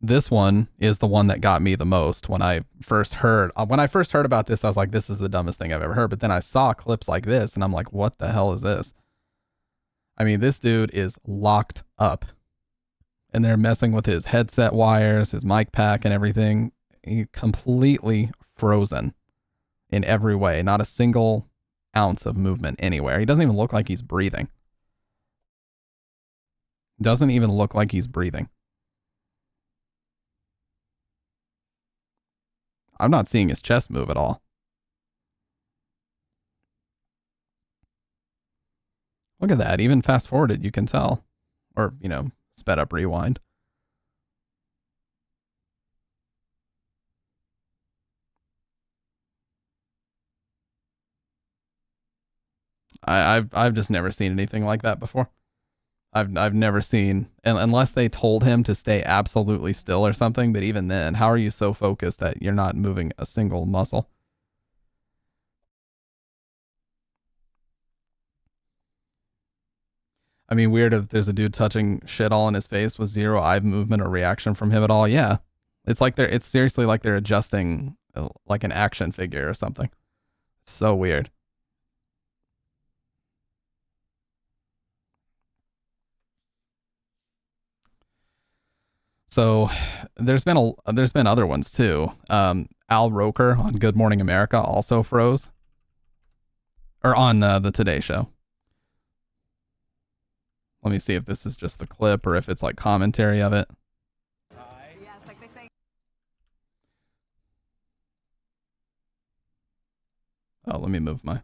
[SPEAKER 1] This one is the one that got me the most when I first heard about this. I was like, this is the dumbest thing I've ever heard. But then I saw clips like this and I'm like, what the hell is this? I mean, this dude is locked up. And they're messing with his headset wires, his mic pack and everything. He's completely frozen in every way. Not a single ounce of movement anywhere. He doesn't even look like he's breathing. Doesn't even look like he's breathing. I'm not seeing his chest move at all. Look at that. Even fast forwarded, you can tell. Or, sped up rewind. I've just never seen anything like that before. I've never seen, unless they told him to stay absolutely still or something, but even then, how are you so focused that you're not moving a single muscle? I mean, weird if there's a dude touching shit all in his face with zero eye movement or reaction from him at all. Yeah. It's seriously like they're adjusting like an action figure or something. It's so weird. So there's been other ones too. Al Roker on Good Morning America also froze, or on the Today Show. Let me see if this is just the clip or if it's like commentary of it.
[SPEAKER 7] Yes, like they say.
[SPEAKER 1] Oh, let me move my.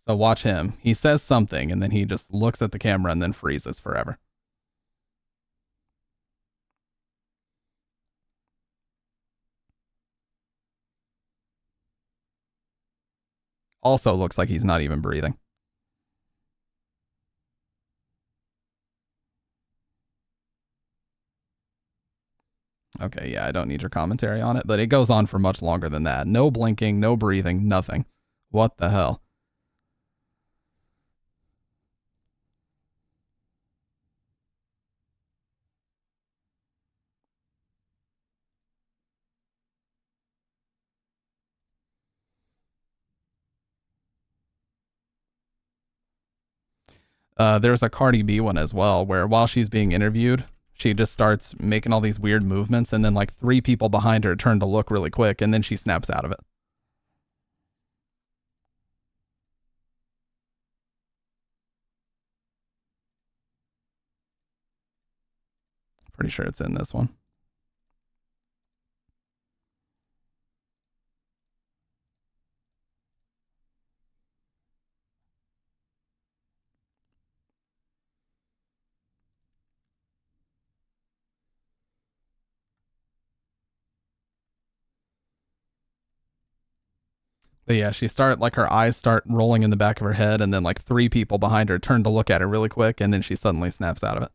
[SPEAKER 1] So watch him. He says something and then he just looks at the camera and then freezes forever. Also looks like he's not even breathing. Okay, yeah, I don't need your commentary on it, but it goes on for much longer than that. No blinking, no breathing, nothing. What the hell? There's a Cardi B one as well, where while she's being interviewed, she just starts making all these weird movements, and then like 3 people behind her turn to look really quick, and then she snaps out of it. Pretty sure it's in this one. But yeah, her eyes start rolling in the back of her head, and then like 3 people behind her turn to look at her really quick, and then she suddenly snaps out of it.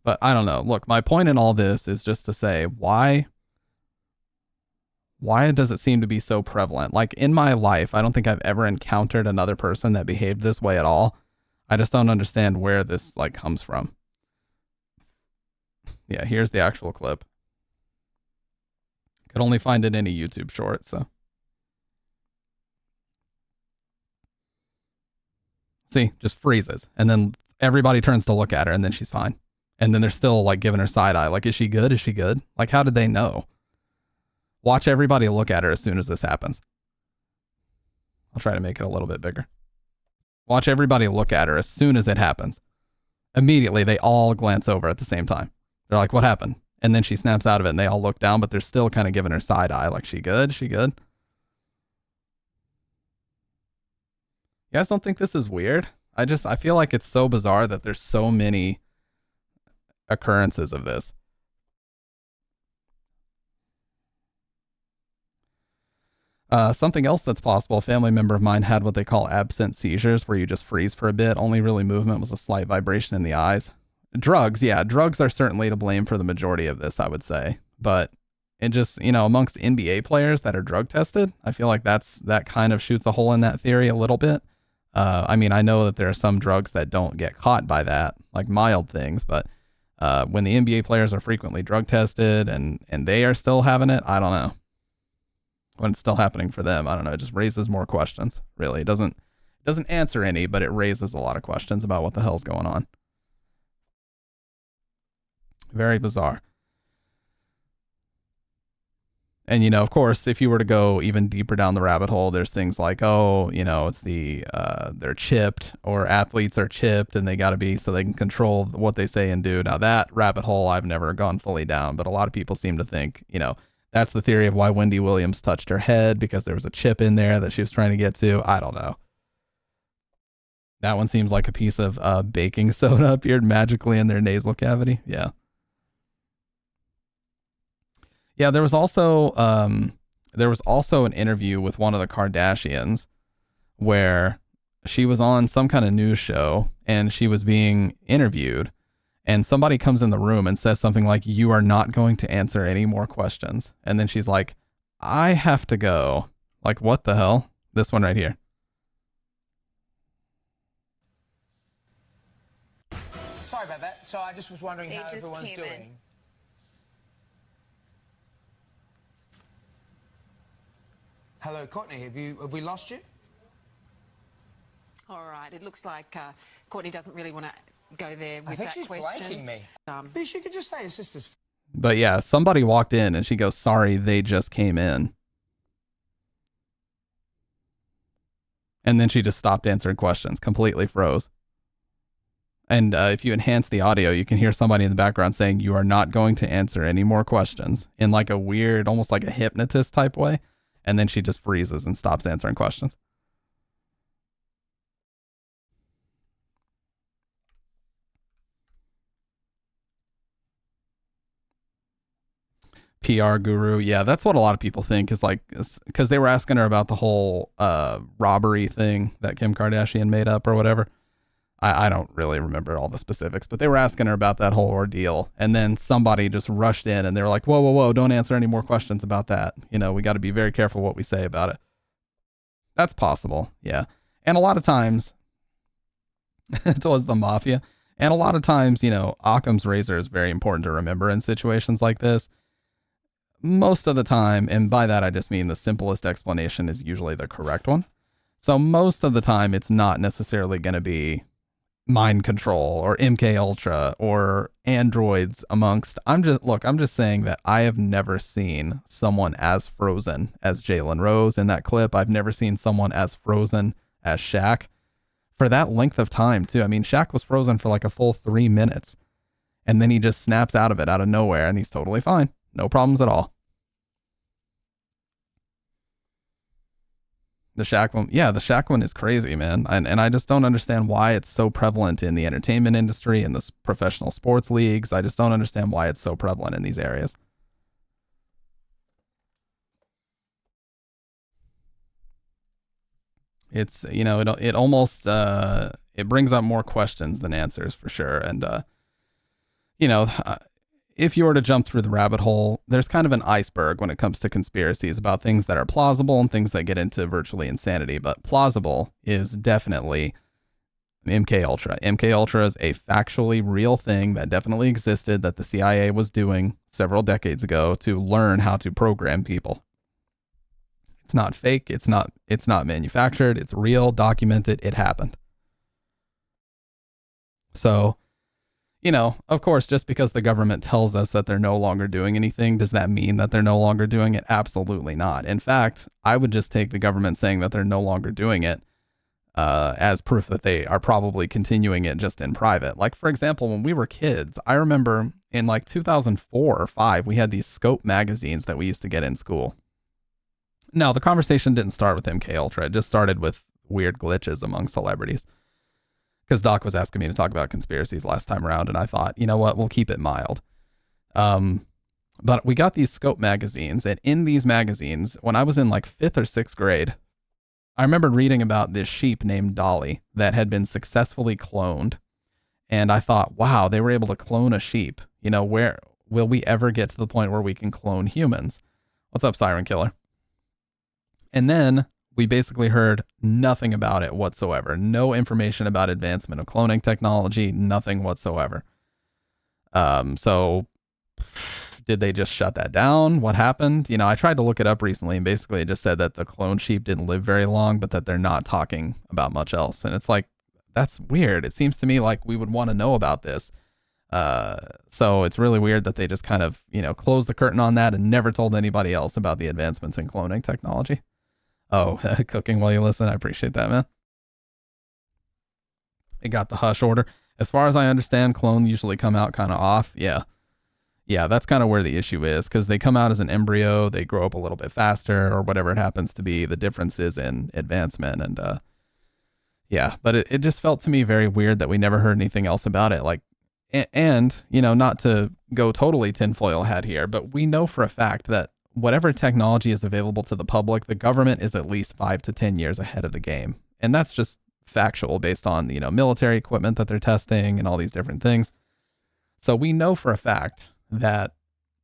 [SPEAKER 1] But I don't know. Look, my point in all this is just to say, why does it seem to be so prevalent? Like in my life, I don't think I've ever encountered another person that behaved this way at all. I just don't understand where this like comes from. Yeah, here's the actual clip. Could only find it in a YouTube short, so. See, just freezes. And then everybody turns to look at her and then she's fine. And then they're still like giving her side eye. Like, is she good? Is she good? Like, how did they know? Watch everybody look at her as soon as this happens. I'll try to make it a little bit bigger. Watch everybody look at her as soon as it happens. Immediately, they all glance over at the same time. They're like, what happened? And then she snaps out of it and they all look down, but they're still kind of giving her side eye. Like, she good? She good? You guys don't think this is weird? I feel like it's so bizarre that there's so many occurrences of this. Something else that's possible, a family member of mine had what they call absent seizures, where you just freeze for a bit. Only really movement was a slight vibration in the eyes. Drugs, yeah, drugs are certainly to blame for the majority of this, I would say. But it just, amongst NBA players that are drug tested, I feel like that kind of shoots a hole in that theory a little bit. I mean, I know that there are some drugs that don't get caught by that, like mild things, but when the NBA players are frequently drug tested and they are still having it, I don't know. When it's still happening for them, I don't know. It just raises more questions, really. It doesn't answer any, but it raises a lot of questions about what the hell's going on. Very bizarre. And, of course, if you were to go even deeper down the rabbit hole, there's things like, it's they're chipped, or athletes are chipped and they got to be so they can control what they say and do. Now, that rabbit hole I've never gone fully down, but a lot of people seem to think, that's the theory of why Wendy Williams touched her head, because there was a chip in there that she was trying to get to. I don't know. That one seems like a piece of baking soda appeared magically in their nasal cavity. Yeah. Yeah, there was also an interview with one of the Kardashians where she was on some kind of news show and she was being interviewed, and somebody comes in the room and says something like, "You are not going to answer any more questions." And then she's like, "I have to go." Like, what the hell? This one right here.
[SPEAKER 8] Sorry about that. So I just was wondering
[SPEAKER 7] They
[SPEAKER 8] how
[SPEAKER 7] just
[SPEAKER 8] everyone's
[SPEAKER 7] came
[SPEAKER 8] doing.
[SPEAKER 7] in.
[SPEAKER 8] Hello, Courtney. Have we lost you?
[SPEAKER 9] All right. It looks like Courtney doesn't really want to go there with
[SPEAKER 8] I think
[SPEAKER 9] that
[SPEAKER 8] she's
[SPEAKER 9] question.
[SPEAKER 8] blanking me. But she could just say her sister's.
[SPEAKER 1] But yeah, somebody walked in and she goes, "Sorry, they just came in." And then she just stopped answering questions, completely froze. And if you enhance the audio, you can hear somebody in the background saying, "You are not going to answer any more questions," in like a weird, almost like a hypnotist type way. And then she just freezes and stops answering questions. PR guru. Yeah, that's what a lot of people think is like, because they were asking her about the whole robbery thing that Kim Kardashian made up or whatever. I don't really remember all the specifics, but they were asking her about that whole ordeal. And then somebody just rushed in and they were like, whoa, whoa, whoa, don't answer any more questions about that. You know, we got to be very careful what we say about it. That's possible. Yeah. And a lot of times, it was the mafia. And a lot of times, you know, Occam's razor is very important to remember in situations like this. Most of the time, and by that I just mean the simplest explanation is usually the correct one. So most of the time, it's not necessarily going to be mind control or MK Ultra or androids amongst. I'm just saying that I have never seen someone as frozen as Jalen Rose in that clip. I've never seen someone as frozen as Shaq for that length of time too. I mean, Shaq was frozen for like a full 3 minutes and then he just snaps out of it out of nowhere and he's totally fine. No problems at all. The Shaq one, yeah, the Shaq one is crazy, man. And I just don't understand why it's so prevalent in the entertainment industry and the professional sports leagues. I just don't understand why it's so prevalent in these areas. It's, you know, it almost, it brings up more questions than answers for sure. And, you know, if you were to jump through the rabbit hole, there's kind of an iceberg when it comes to conspiracies about things that are plausible and things that get into virtually insanity. But plausible is definitely MK Ultra. MK Ultra is a factually real thing that definitely existed that the CIA was doing several decades ago to learn how to program people. It's not fake. It's not manufactured. It's real, documented. It happened. So, you know, of course, just because the government tells us that they're no longer doing anything, does that mean that they're no longer doing it? Absolutely not. In fact, I would just take the government saying that they're no longer doing it as proof that they are probably continuing it just in private. Like, for example, when we were kids, I remember in like 2004 or 5, we had these Scope magazines that we used to get in school. No, the conversation didn't start with MK Ultra. It just started with weird glitches among celebrities. Because Doc was asking me to talk about conspiracies last time around, and I thought, you know what, we'll keep it mild. But we got these Scope magazines, and in these magazines, when I was in like 5th or 6th grade, I remember reading about this sheep named Dolly that had been successfully cloned. And I thought, wow, they were able to clone a sheep. You know, where will we ever get to the point where we can clone humans? What's up, Siren Killer? And then we basically heard nothing about it whatsoever. No information about advancement of cloning technology, nothing whatsoever. So did they just shut that down? What happened? You know, I tried to look it up recently and basically it just said that the clone sheep didn't live very long, but that they're not talking about much else. And it's like, that's weird. It seems to me like we would want to know about this. So it's really weird that they just kind of, you know, closed the curtain on that and never told anybody else about the advancements in cloning technology. Oh, cooking while you listen. I appreciate that, man. It got the hush order. As far as I understand, clones usually come out kind of off. Yeah, that's kind of where the issue is, because they come out as an embryo, they grow up a little bit faster, or whatever it happens to be, the difference is in advancement. And yeah, but it just felt to me very weird that we never heard anything else about it. Like, and, you know, not to go totally tinfoil hat here, but we know for a fact that whatever technology is available to the public, the government is at least 5 to 10 years ahead of the game. And that's just factual based on, military equipment that they're testing and all these different things. So we know for a fact that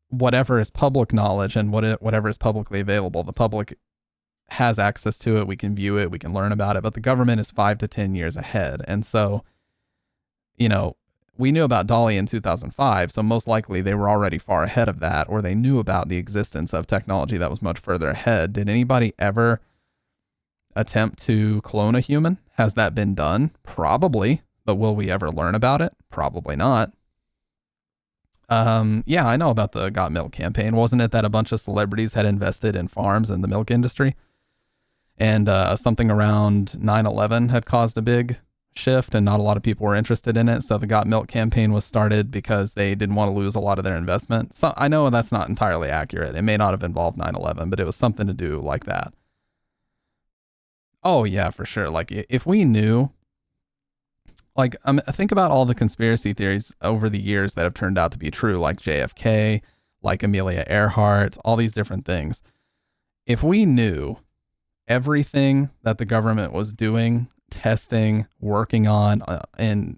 [SPEAKER 1] whatever is public knowledge and whatever is publicly available, the public has access to it. We can view it, we can learn about it, but the government is 5 to 10 years ahead. And so, we knew about Dolly in 2005, so most likely they were already far ahead of that, or they knew about the existence of technology that was much further ahead. Did anybody ever attempt to clone a human? Has that been done? Probably, but will we ever learn about it? Probably not. Yeah, I know about the Got Milk campaign. Wasn't it that a bunch of celebrities had invested in farms in the milk industry? And something around 9/11 had caused a big shift and not a lot of people were interested in it. So the Got Milk campaign was started because they didn't want to lose a lot of their investment. So I know that's not entirely accurate. It may not have involved 9/11, but it was something to do like that. Oh yeah, for sure. Like if we knew, like think about all the conspiracy theories over the years that have turned out to be true, like JFK, like Amelia Earhart, all these different things. If we knew everything that the government was doing, testing, working on, in,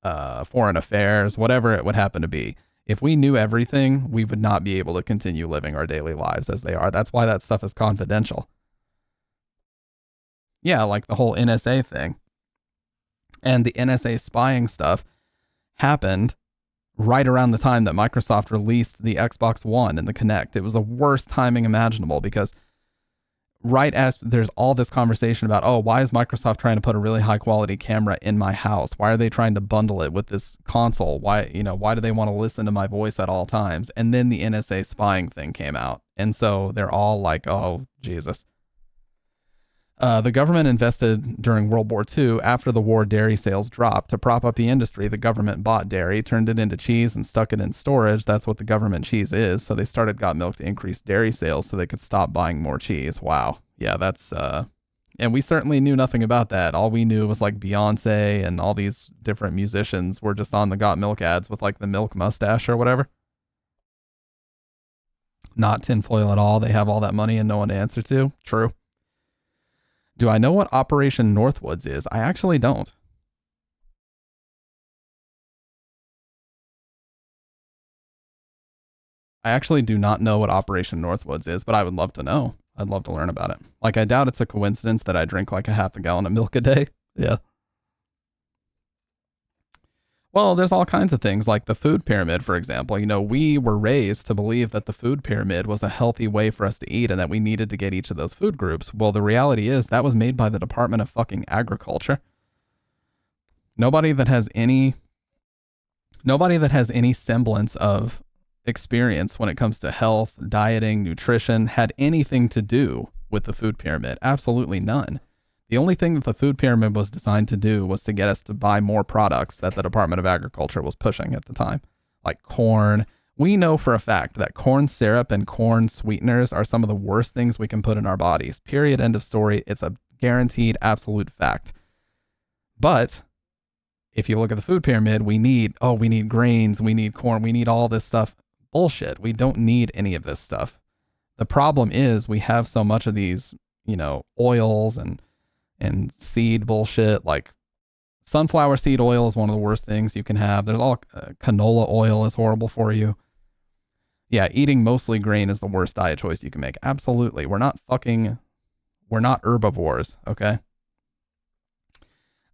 [SPEAKER 1] foreign affairs, whatever it would happen to be, if we knew everything, we would not be able to continue living our daily lives as they are. That's why that stuff is confidential. Yeah, like the whole NSA thing. And the NSA spying stuff happened right around the time that Microsoft released the Xbox One and the Kinect. It was the worst timing imaginable because right as there's all this conversation about, oh, why is Microsoft trying to put a really high quality camera in my house? Why are they trying to bundle it with this console? Why do they want to listen to my voice at all times? And then the NSA spying thing came out. And so they're all like, oh, Jesus. The government invested during World War II. After the war, dairy sales dropped. To prop up the industry, the government bought dairy, turned it into cheese, and stuck it in storage. That's what the government cheese is. So they started Got Milk to increase dairy sales so they could stop buying more cheese. Wow. Yeah, that's... And we certainly knew nothing about that. All we knew was like Beyonce and all these different musicians were just on the Got Milk ads with like the milk mustache or whatever. Not tinfoil at all. They have all that money and no one to answer to. True. Do I know what Operation Northwoods is? I actually don't. I actually do not know what Operation Northwoods is, but I would love to know. I'd love to learn about it. Like, I doubt it's a coincidence that I drink like a half a gallon of milk a day. Yeah. Well, there's all kinds of things like the food pyramid, for example. We were raised to believe that the food pyramid was a healthy way for us to eat and that we needed to get each of those food groups. Well, the reality is that was made by the Department of fucking Agriculture. Nobody that has any semblance of experience when it comes to health, dieting, nutrition had anything to do with the food pyramid. Absolutely none. The only thing that the food pyramid was designed to do was to get us to buy more products that the Department of Agriculture was pushing at the time, like corn. We know for a fact that corn syrup and corn sweeteners are some of the worst things we can put in our bodies. Period. End of story. It's a guaranteed absolute fact. But if you look at the food pyramid, we need grains, we need corn, we need all this stuff. Bullshit. We don't need any of this stuff. The problem is we have so much of these, oils and seed bullshit. Like sunflower seed oil is one of the worst things you can have. There's all canola oil is horrible for you. Yeah, eating mostly grain is the worst diet choice you can make. Absolutely. We're not herbivores, okay?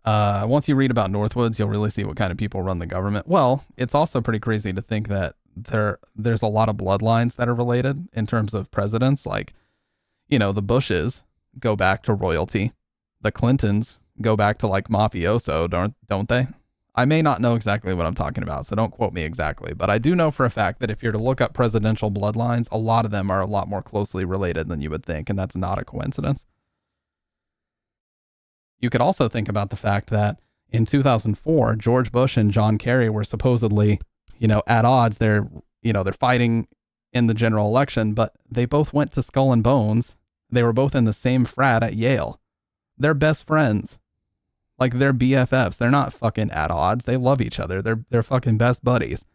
[SPEAKER 1] Once you read about Northwoods, you'll really see what kind of people run the government. Well, it's also pretty crazy to think that there's a lot of bloodlines that are related in terms of presidents. Like, the Bushes go back to royalty. The Clintons go back to like mafioso, don't they? I may not know exactly what I'm talking about, so don't quote me exactly, but I do know for a fact that if you're to look up presidential bloodlines, a lot of them are a lot more closely related than you would think, and that's not a coincidence. You could also think about the fact that in 2004, George Bush and John Kerry were supposedly, at odds. They're fighting in the general election, but they both went to Skull and Bones. They were both in the same frat at Yale. They're best friends. Like, they're BFFs. They're not fucking at odds. They love each other. They're fucking best buddies.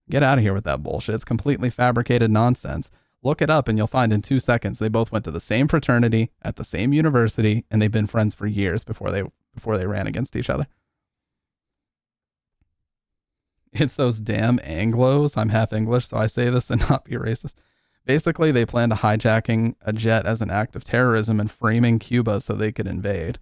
[SPEAKER 1] Get out of here with that bullshit. It's completely fabricated nonsense. Look it up and you'll find in 2 seconds they both went to the same fraternity at the same university, and they've been friends for years before they ran against each other. It's those damn Anglos. I'm half English, so I say this and not be racist. Basically, they plan to hijacking a jet as an act of terrorism and framing Cuba so they could invade.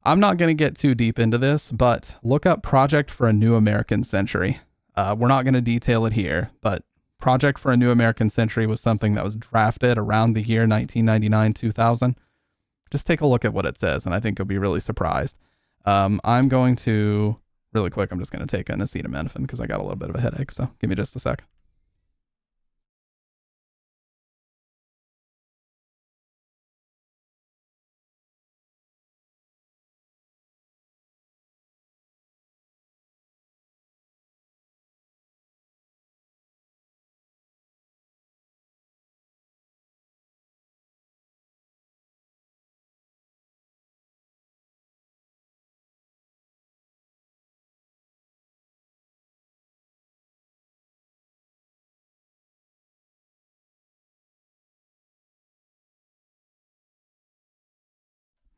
[SPEAKER 1] I'm not going to get too deep into this, but look up Project for a New American Century. We're not going to detail it here, but Project for a New American Century was something that was drafted around the year 1999-2000. Just take a look at what it says, and I think you'll be really surprised. I'm going to, really quick, I'm just going to take an acetaminophen because I got a little bit of a headache, so give me just a sec.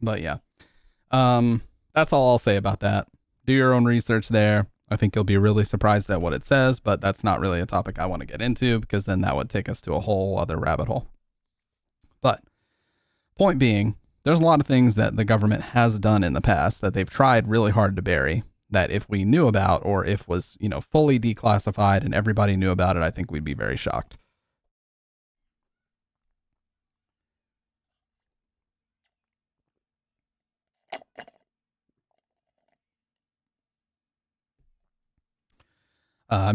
[SPEAKER 1] But yeah, that's all I'll say about that. Do your own research there. I think you'll be really surprised at what it says, but that's not really a topic I want to get into because then that would take us to a whole other rabbit hole. But point being, there's a lot of things that the government has done in the past that they've tried really hard to bury that if we knew about, or if was, fully declassified and everybody knew about it, I think we'd be very shocked.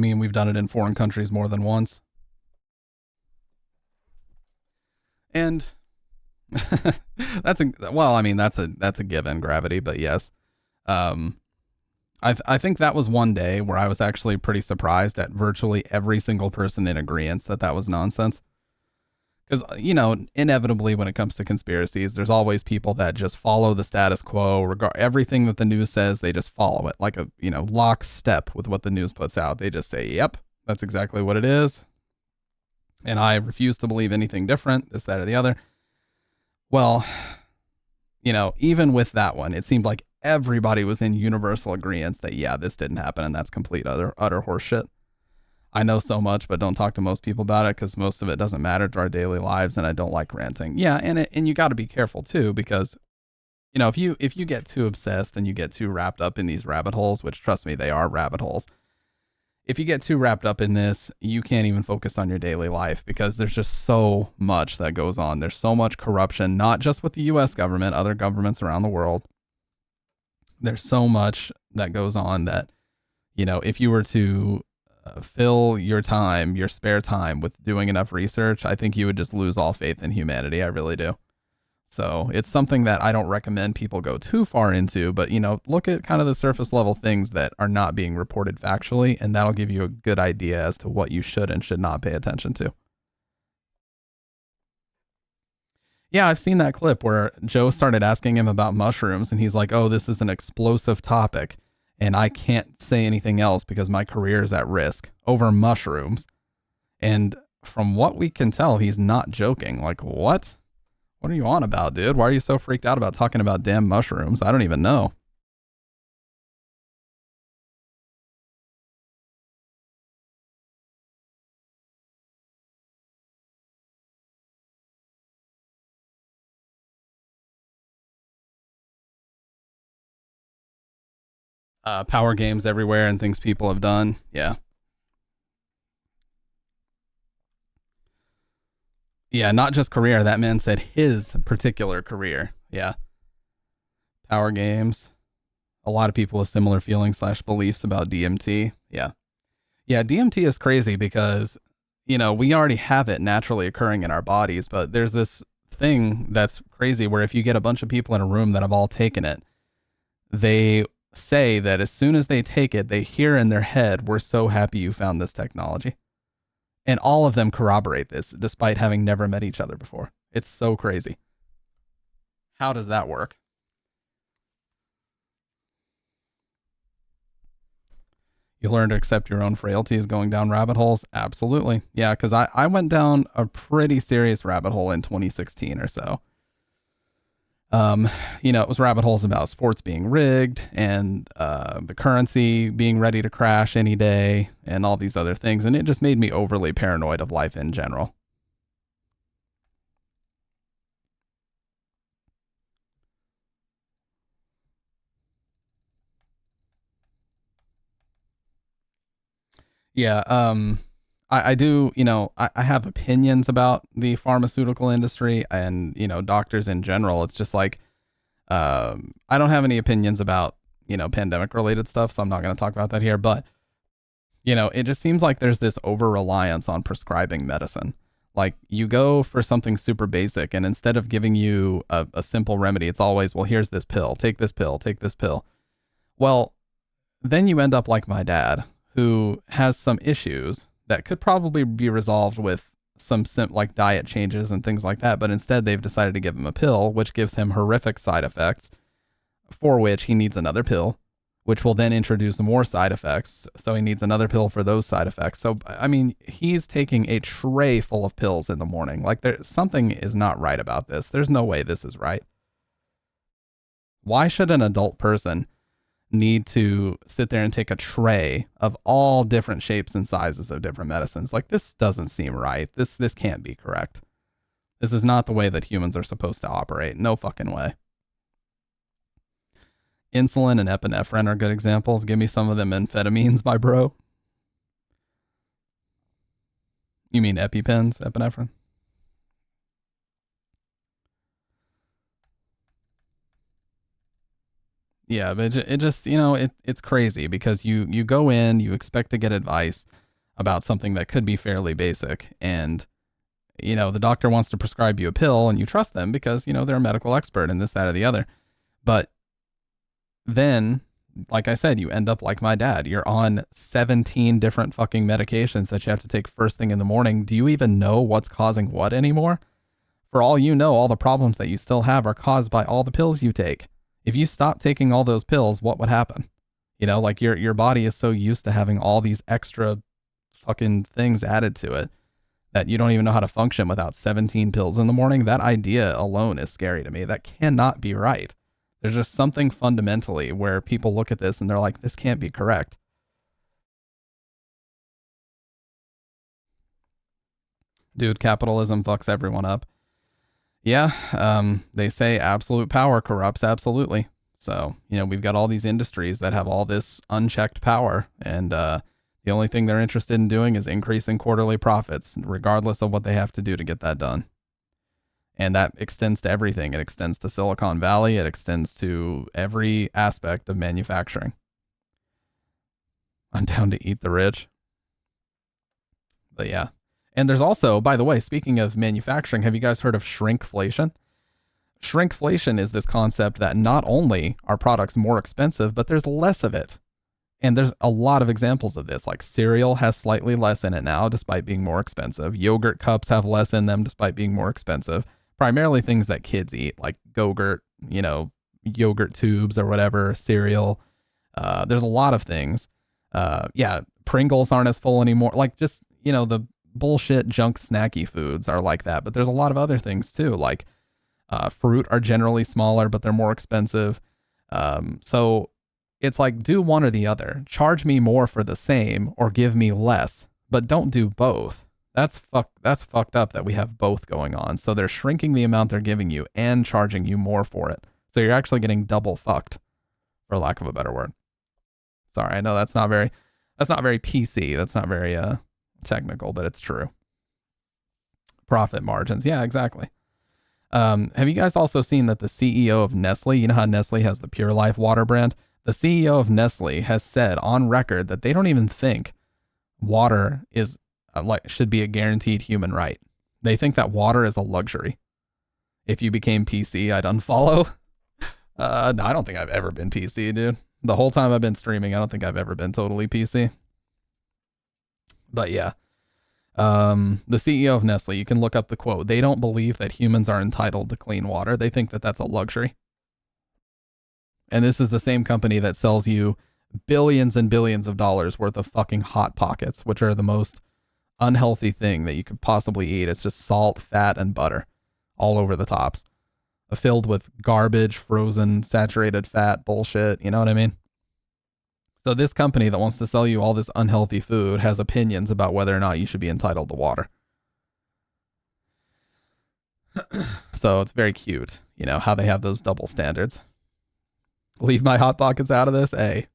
[SPEAKER 1] We've done it in foreign countries more than once. And that's a given, gravity, but yes. I think that was one day where I was actually pretty surprised at virtually every single person in agreement that was nonsense. Because, inevitably when it comes to conspiracies, there's always people that just follow the status quo. Everything that the news says, they just follow it like a, lockstep with what the news puts out. They just say, yep, that's exactly what it is. And I refuse to believe anything different, this, that, or the other. Well, even with that one, it seemed like everybody was in universal agreement that, yeah, this didn't happen. And that's complete utter horseshit. I know so much, but don't talk to most people about it because most of it doesn't matter to our daily lives, and I don't like ranting. Yeah, and you got to be careful too, because if you get too obsessed and you get too wrapped up in these rabbit holes, which trust me, they are rabbit holes. If you get too wrapped up in this, you can't even focus on your daily life because there's just so much that goes on. There's so much corruption, not just with the U.S. government, other governments around the world. There's so much that goes on that, if you were to fill your spare time with doing enough research, I think you would just lose all faith in humanity. I really do. So it's something that I don't recommend people go too far into, but look at kind of the surface level things that are not being reported factually, and that'll give you a good idea as to what you should and should not pay attention to. Yeah, I've seen that clip where Joe started asking him about mushrooms, and he's like, oh, this is an explosive topic. And I can't say anything else because my career is at risk over mushrooms. And from what we can tell, he's not joking. Like, what? What are you on about, dude? Why are you so freaked out about talking about damn mushrooms? I don't even know. Power games everywhere and things people have done. Yeah. Yeah, not just career. That man said his particular career. Yeah. Power games. A lot of people with similar feelings / beliefs about DMT. Yeah. Yeah, DMT is crazy because, we already have it naturally occurring in our bodies, but there's this thing that's crazy where if you get a bunch of people in a room that have all taken it, they say that as soon as they take it, they hear in their head, we're so happy you found this technology. And all of them corroborate this despite having never met each other before. It's so crazy. How does that work? You learn to accept your own frailties going down rabbit holes? Absolutely. Yeah, because I went down a pretty serious rabbit hole in 2016 or so. It was rabbit holes about sports being rigged and the currency being ready to crash any day and all these other things. And it just made me overly paranoid of life in general. Yeah, I do, I have opinions about the pharmaceutical industry and, doctors in general. It's just like, I don't have any opinions about, pandemic related stuff, so I'm not going to talk about that here. But, it just seems like there's this over reliance on prescribing medicine. Like you go for something super basic, and instead of giving you a simple remedy, it's always, well, here's this pill, take this pill, take this pill. Well, then you end up like my dad, who has some issues that could probably be resolved with some like diet changes and things like that. But instead they've decided to give him a pill, which gives him horrific side effects, for which he needs another pill, which will then introduce more side effects. So he needs another pill for those side effects. So, I mean, he's taking a tray full of pills in the morning. Like something is not right about this. There's no way this is right. Why should an adult person need to sit there and take a tray of all different shapes and sizes of different medicines? Like, this doesn't seem right. This can't be correct. This is not the way that humans are supposed to operate. No fucking way. Insulin and epinephrine are good examples. Give me some of them amphetamines, my bro. You mean EpiPens, epinephrine? Yeah, but it just, it's crazy because you go in, you expect to get advice about something that could be fairly basic. And, the doctor wants to prescribe you a pill and you trust them because, they're a medical expert and this, that, or the other. But then, like I said, you end up like my dad. You're on 17 different fucking medications that you have to take first thing in the morning. Do you even know what's causing what anymore? For all you know, all the problems that you still have are caused by all the pills you take. If you stop taking all those pills, what would happen? Like your body is so used to having all these extra fucking things added to it that you don't even know how to function without 17 pills in the morning. That idea alone is scary to me. That cannot be right. There's just something fundamentally where people look at this and they're like, this can't be correct. Dude, capitalism fucks everyone up. Yeah, they say absolute power corrupts absolutely. So, we've got all these industries that have all this unchecked power, and the only thing they're interested in doing is increasing quarterly profits, regardless of what they have to do to get that done. And that extends to everything. It extends to Silicon Valley. It extends to every aspect of manufacturing. I'm down to eat the rich. But yeah. And there's also, by the way, speaking of manufacturing, have you guys heard of shrinkflation? Shrinkflation is this concept that not only are products more expensive, but there's less of it. And there's a lot of examples of this. Like cereal has slightly less in it now, despite being more expensive. Yogurt cups have less in them, despite being more expensive. Primarily things that kids eat, like Go-Gurt, yogurt tubes or whatever, cereal. There's a lot of things. Pringles aren't as full anymore. Like just, the bullshit junk snacky foods are like that. But there's a lot of other things too, like fruit are generally smaller, but they're more expensive. So it's like, do one or the other. Charge me more for the same or give me less, but don't do both. That's fucked up that we have both going on. So they're shrinking the amount they're giving you and charging you more for it. So you're actually getting double fucked, for lack of a better word. Sorry, I know that's not very PC. That's not very technical, but it's true. Profit margins. Yeah, exactly. Have you guys also seen that the CEO of Nestle, you know how Nestle has the Pure Life water brand? The CEO of Nestle has said on record that they don't even think water is should be a guaranteed human right. They think that water is a luxury. If you became PC, I'd unfollow. No, I don't think I've ever been PC, dude. The whole time I've been streaming, I don't think I've ever been totally PC. But yeah, the CEO of Nestle, you can look up the quote. They don't believe that humans are entitled to clean water. They think that that's a luxury. And this is the same company that sells you billions and billions of dollars worth of fucking Hot Pockets, which are the most unhealthy thing that you could possibly eat. It's just salt, fat, and butter all over the tops, filled with garbage, frozen, saturated fat bullshit. You know what I mean? So this company that wants to sell you all this unhealthy food has opinions about whether or not you should be entitled to water. So it's very cute, you know, how they have those double standards. Leave my Hot Pockets out of this? Hey,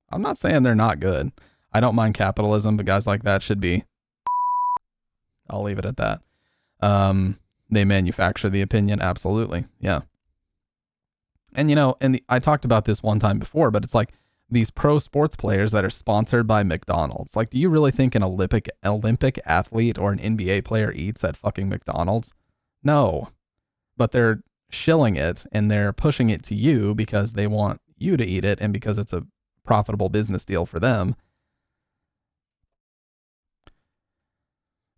[SPEAKER 1] I'm not saying they're not good. I don't mind capitalism, but guys like that should be. I'll leave it at that. They manufacture the opinion. Absolutely. Yeah. And, you know, I talked about this one time before, but it's like these pro sports players that are sponsored by McDonald's. Like, do you really think an Olympic athlete or an NBA player eats at fucking McDonald's? No. But they're shilling it and they're pushing it to you because they want you to eat it and because it's a profitable business deal for them.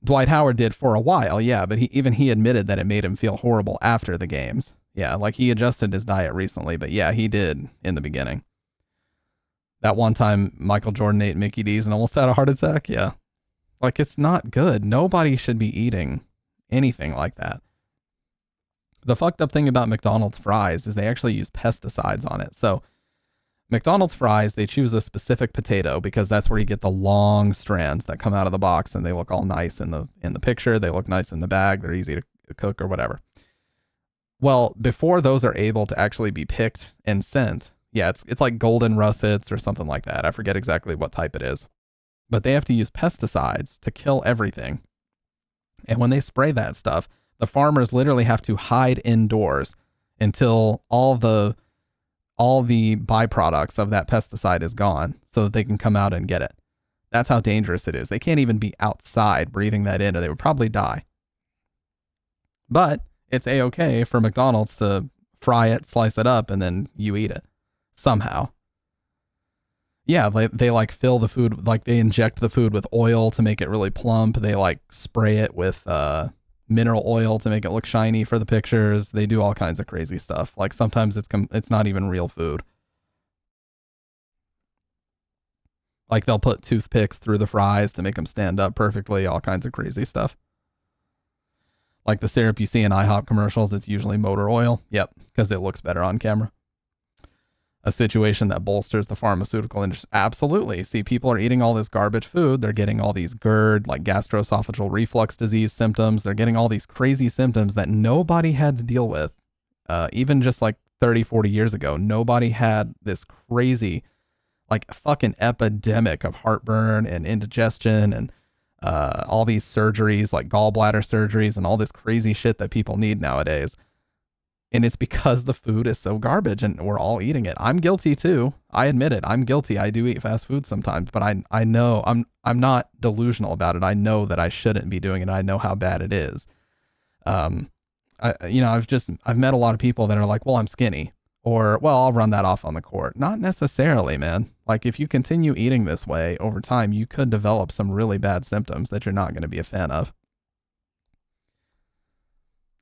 [SPEAKER 1] Dwight Howard did for a while, yeah, but he admitted that it made him feel horrible after the games. Yeah, like he adjusted his diet recently, but yeah, he did in the beginning. That one time Michael Jordan ate Mickey D's and almost had a heart attack, yeah. Like, it's not good. Nobody should be eating anything like that. The fucked up thing about McDonald's fries is they actually use pesticides on it. So McDonald's fries, they choose a specific potato because that's where you get the long strands that come out of the box and they look all nice in the picture. They look nice in the bag. They're easy to cook or whatever. Well, before those are able to actually be picked and sent, yeah, it's like golden russets or something like that. I forget exactly what type it is. But they have to use pesticides to kill everything. And when they spray that stuff, the farmers literally have to hide indoors until all the byproducts of that pesticide is gone so that they can come out and get it. That's how dangerous it is. They can't even be outside breathing that in or they would probably die. But it's a-okay for McDonald's to fry it, slice it up, and then you eat it somehow. Yeah, they like fill the food, like they inject the food with oil to make it really plump. They like spray it with mineral oil to make it look shiny for the pictures. They do all kinds of crazy stuff. Like sometimes it's not even real food. Like they'll put toothpicks through the fries to make them stand up perfectly. All kinds of crazy stuff. Like the syrup you see in IHOP commercials, it's usually motor oil. Yep, because it looks better on camera. A situation that bolsters the pharmaceutical industry. Absolutely. See, people are eating all this garbage food. They're getting all these GERD, like gastroesophageal reflux disease symptoms. They're getting all these crazy symptoms that nobody had to deal with. Even just like 30, 40 years ago, nobody had this crazy, like fucking epidemic of heartburn and indigestion and all these surgeries, like gallbladder surgeries and all this crazy shit that people need nowadays. And it's because the food is so garbage and we're all eating it. I'm guilty too. I admit it. I'm guilty. I do eat fast food sometimes, but I know I'm not delusional about it. I know that I shouldn't be doing it. I know how bad it is. I've met a lot of people that are like, well, I'm skinny, or, well, I'll run that off on the court. Not necessarily, man. Like if you continue eating this way over time, you could develop some really bad symptoms that you're not going to be a fan of.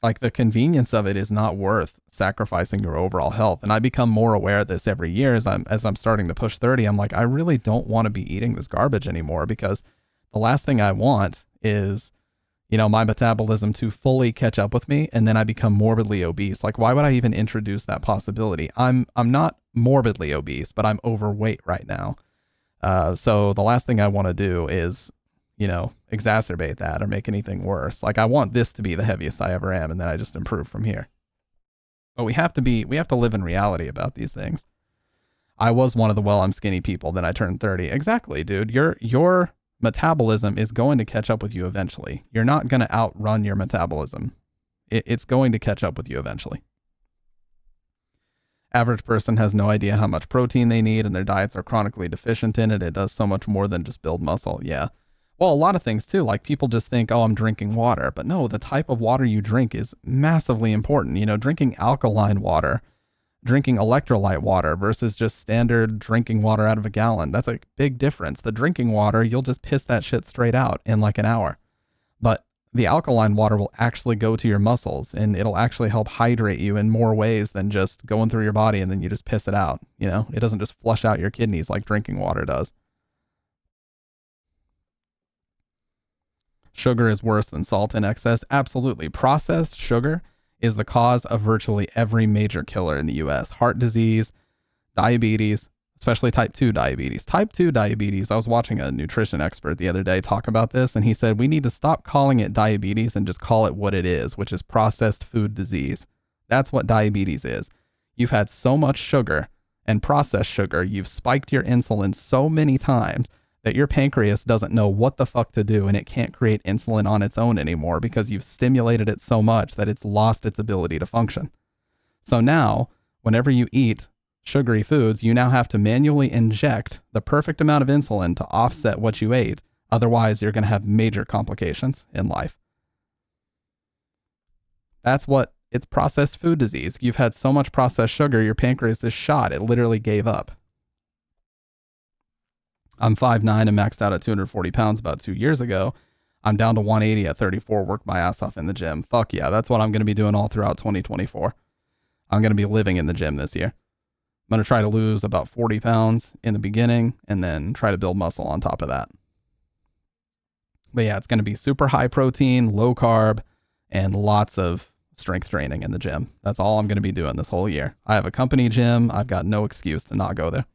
[SPEAKER 1] Like the convenience of it is not worth sacrificing your overall health. And I become more aware of this every year as I'm starting to push 30. I'm like, I really don't want to be eating this garbage anymore, because the last thing I want is, you know, my metabolism to fully catch up with me and then I become morbidly obese. Like, why would I even introduce that possibility? I'm not morbidly obese, but I'm overweight right now. So the last thing I want to do is, you know, exacerbate that or make anything worse. Like I want this to be the heaviest I ever am, and then I just improve from here. But we have to live in reality about these things. I was one of the, well, I'm skinny people, then I turned 30. Exactly, dude. Your metabolism is going to catch up with you eventually. You're not going to outrun your metabolism. It's going to catch up with you eventually. Average person has no idea how much protein they need and their diets are chronically deficient in it. It does so much more than just build muscle. Yeah. Well, a lot of things too, like people just think, oh, I'm drinking water. But no, the type of water you drink is massively important. You know, drinking alkaline water, drinking electrolyte water versus just standard drinking water out of a gallon. That's a big difference. The drinking water, you'll just piss that shit straight out in like an hour. But the alkaline water will actually go to your muscles and it'll actually help hydrate you in more ways than just going through your body and then you just piss it out. You know, it doesn't just flush out your kidneys like drinking water does. Sugar is worse than salt in excess. Absolutely. Processed sugar is the cause of virtually every major killer in the US. Heart disease, diabetes, especially type 2 diabetes. Type 2 diabetes, I was watching a nutrition expert the other day talk about this, and he said we need to stop calling it diabetes and just call it what it is, which is processed food disease. That's what diabetes is. You've had so much sugar and processed sugar, you've spiked your insulin so many times that your pancreas doesn't know what the fuck to do, and it can't create insulin on its own anymore because you've stimulated it so much that it's lost its ability to function. So now, whenever you eat sugary foods, you now have to manually inject the perfect amount of insulin to offset what you ate. Otherwise, you're going to have major complications in life. That's what it's processed food disease. You've had so much processed sugar, your pancreas is shot. It literally gave up. I'm 5'9" and maxed out at 240 pounds about 2 years ago. I'm down to 180 at 34, worked my ass off in the gym. Fuck yeah, that's what I'm going to be doing all throughout 2024. I'm going to be living in the gym this year. I'm going to try to lose about 40 pounds in the beginning and then try to build muscle on top of that. But yeah, it's going to be super high protein, low carb, and lots of strength training in the gym. That's all I'm going to be doing this whole year. I have a company gym. I've got no excuse to not go there.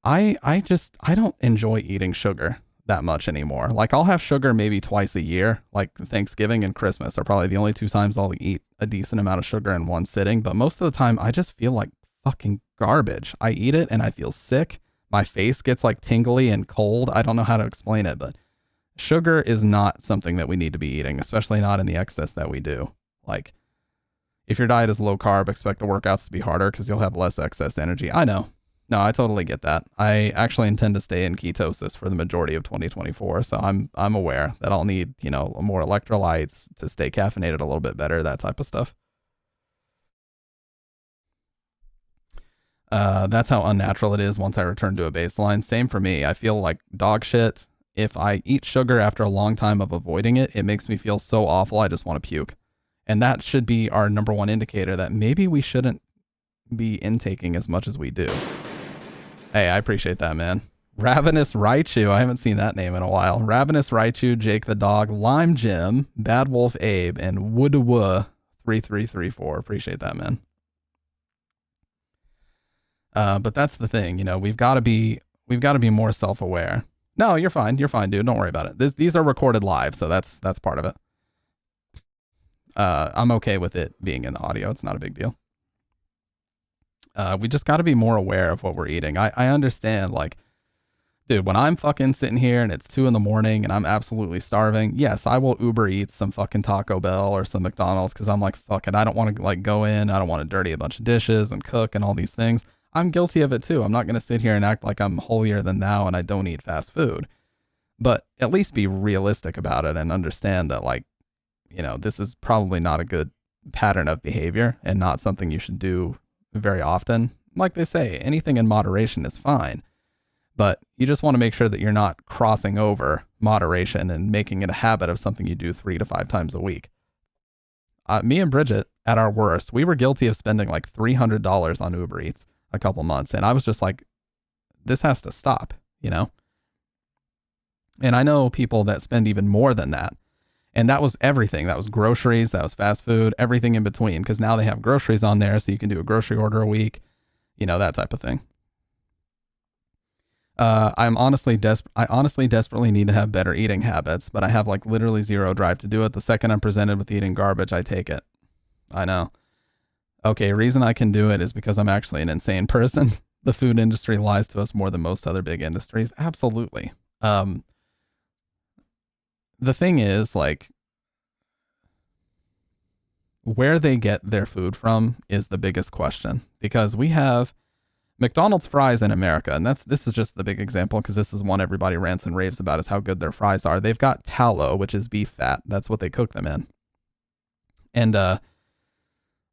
[SPEAKER 1] I don't enjoy eating sugar that much anymore. Like I'll have sugar maybe twice a year, like Thanksgiving and Christmas are probably the only 2 times I'll eat a decent amount of sugar in one sitting. But most of the time I just feel like fucking garbage. I eat it and I feel sick. My face gets like tingly and cold. I don't know how to explain it, but sugar is not something that we need to be eating, especially not in the excess that we do. Like if your diet is low carb, expect the workouts to be harder because you'll have less excess energy. I know. No, I totally get that. I actually intend to stay in ketosis for the majority of 2024, so I'm aware that I'll need, more electrolytes to stay caffeinated a little bit better, that type of stuff. That's how unnatural it is once I return to a baseline. Same for me. I feel like dog shit. If I eat sugar after a long time of avoiding it, it makes me feel so awful I just want to puke. And that should be our number one indicator that maybe we shouldn't be intaking as much as we do. Hey, I appreciate that, man. Ravenous Raichu. I haven't seen that name in a while. Ravenous Raichu, Jake the Dog, Lime Jim, Bad Wolf Abe, and Woodawoo 3334. Appreciate that, man. But that's the thing, we've got to be more self-aware. No, you're fine. You're fine, dude. Don't worry about it. These are recorded live, so that's part of it. I'm okay with it being in the audio. It's not a big deal. We just got to be more aware of what we're eating. I understand, like, dude, when I'm fucking sitting here and it's 2 a.m. and I'm absolutely starving, yes, I will Uber Eats some fucking Taco Bell or some McDonald's because I'm like, fuck it. I don't want to like go in. I don't want to dirty a bunch of dishes and cook and all these things. I'm guilty of it too. I'm not going to sit here and act like I'm holier than thou and I don't eat fast food. But at least be realistic about it and understand that, like, this is probably not a good pattern of behavior and not something you should do very often. Like they say, anything in moderation is fine. But you just want to make sure that you're not crossing over moderation and making it a habit of something you do 3 to 5 times a week. Me and Bridget, at our worst, we were guilty of spending like $300 on Uber Eats a couple months. And I was just like, this has to stop, And I know people that spend even more than that. And that was everything. That was groceries, that was fast food, everything in between. Because now they have groceries on there, so you can do a grocery order a week, that type of thing. I honestly desperately need to have better eating habits, but I have like literally zero drive to do it. The second I'm presented with eating garbage, I take it. I know. Okay, reason I can do it is because I'm actually an insane person. The food industry lies to us more than most other big industries. Absolutely. The thing is, like, where they get their food from is the biggest question, because we have McDonald's fries in America, and this is just the big example because this is one everybody rants and raves about is how good their fries are. They've got tallow, which is beef fat. That's what they cook them in. And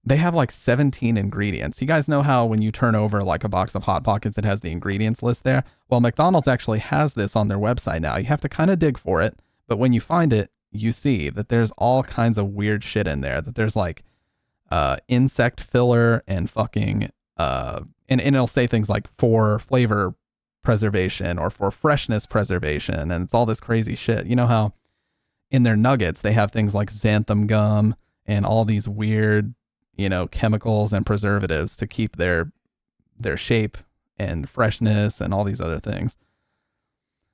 [SPEAKER 1] they have like 17 ingredients. You guys know how when you turn over like a box of Hot Pockets, it has the ingredients list there? Well, McDonald's actually has this on their website now. You have to kind of dig for it, but when you find it, you see that there's all kinds of weird shit in there, that there's like insect filler and fucking, and it'll say things like for flavor preservation or for freshness preservation, and it's all this crazy shit. You know how in their nuggets, they have things like xanthan gum and all these weird, you know, chemicals and preservatives to keep their shape and freshness and all these other things.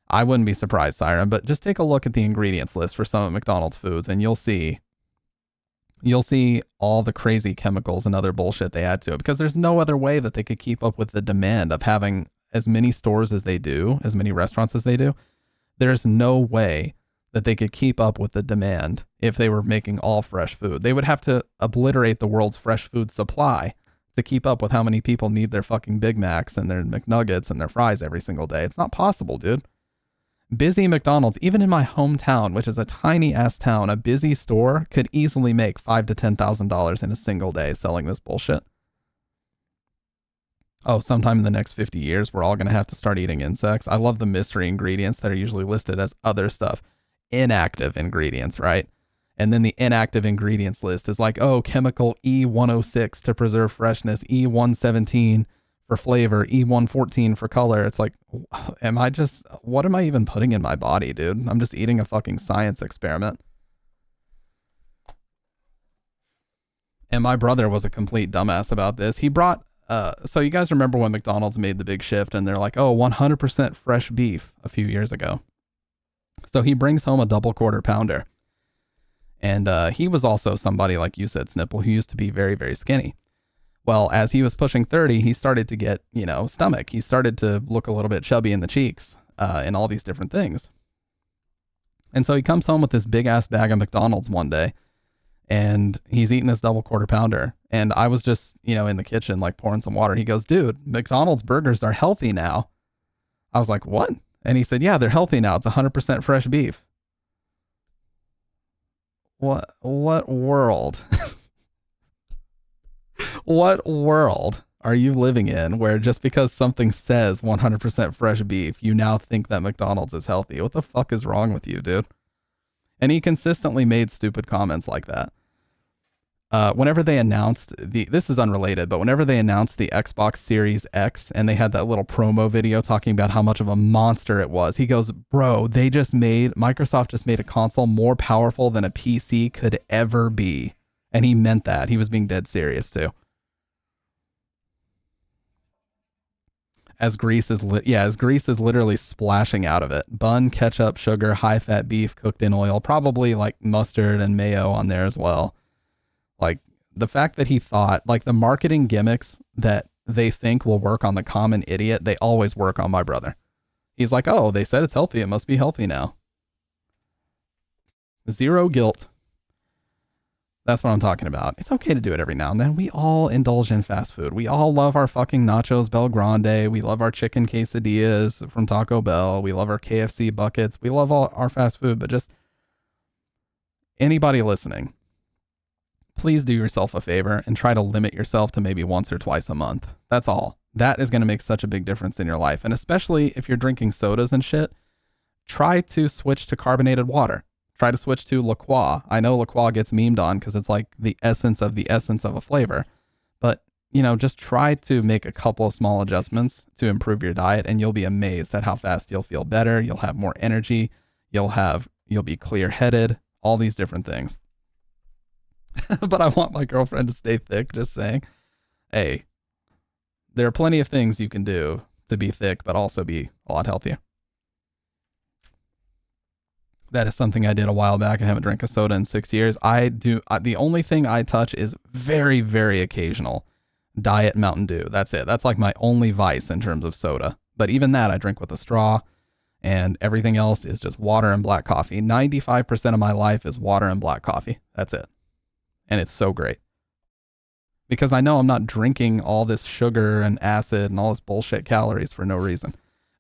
[SPEAKER 1] I wouldn't be surprised, Siren, but just take a look at the ingredients list for some of McDonald's foods and you'll see all the crazy chemicals and other bullshit they add to it, because there's no other way that they could keep up with the demand of having as many stores as they do, as many restaurants as they do. There's no way that they could keep up with the demand if they were making all fresh food. They would have to obliterate the world's fresh food supply to keep up with how many people need their fucking Big Macs and their McNuggets and their fries every single day. It's not possible, dude. Busy McDonald's, even in my hometown, which is a tiny ass town, a busy store could easily make $5,000 to $10,000 in a single day selling this bullshit. Oh, sometime in the next 50 years, we're all going to have to start eating insects. I love the mystery ingredients that are usually listed as other stuff. Inactive ingredients, right? And then the inactive ingredients list is like, oh, chemical E106 to preserve freshness, E117 for flavor, E114 for color. It's like, what am I even putting in my body, dude? I'm just eating a fucking science experiment. And my brother was a complete dumbass about this. He brought, so you guys remember when McDonald's made the big shift and they're like, oh, 100% fresh beef a few years ago. So he brings home a double quarter pounder. And he was also somebody, like you said, Snipple, who used to be very, very skinny. Well, as he was pushing 30, he started to get, you know, stomach. He started to look a little bit chubby in the cheeks and all these different things. And so he comes home with this big ass bag of McDonald's one day and he's eating this double quarter pounder. And I was just, you know, in the kitchen, like pouring some water. He goes, dude, McDonald's burgers are healthy now. I was like, what? And he said, yeah, they're healthy now. It's 100% fresh beef. What world? What world are you living in where just because something says 100% fresh beef, you now think that McDonald's is healthy? What the fuck is wrong with you, dude? And he consistently made stupid comments like that. Whenever they announced this is unrelated, but whenever they announced the Xbox Series X and they had that little promo video talking about how much of a monster it was, he goes, bro, Microsoft just made a console more powerful than a PC could ever be. And he meant that. He was being dead serious too. As grease is literally splashing out of it. Bun, ketchup, sugar, high-fat beef cooked in oil, probably like mustard and mayo on there as well. Like the fact that he thought, like the marketing gimmicks that they think will work on the common idiot, they always work on my brother. He's like, oh, they said it's healthy. It must be healthy now. Zero guilt. That's what I'm talking about. It's okay to do it every now and then. We all indulge in fast food. We all love our fucking nachos Bel Grande. We love our chicken quesadillas from Taco Bell. We love our KFC buckets. We love all our fast food, but just anybody listening, please do yourself a favor and try to limit yourself to maybe once or twice a month. That's all. That is going to make such a big difference in your life. And especially if you're drinking sodas and shit, try to switch to carbonated water. Try to switch to La Croix. I know La Croix gets memed on because it's like the essence of a flavor. But, you know, just try to make a couple of small adjustments to improve your diet and you'll be amazed at how fast you'll feel better. You'll have more energy. You'll be clear-headed. All these different things. But I want my girlfriend to stay thick, just saying. Hey, there are plenty of things you can do to be thick, but also be a lot healthier. That is something I did a while back. I haven't drank a soda in 6 years. The only thing I touch is very, very occasional Diet Mountain Dew. That's it. That's like my only vice in terms of soda. But even that I drink with a straw, and everything else is just water and black coffee. 95% of my life is water and black coffee. That's it. And it's so great. Because I know I'm not drinking all this sugar and acid and all this bullshit calories for no reason.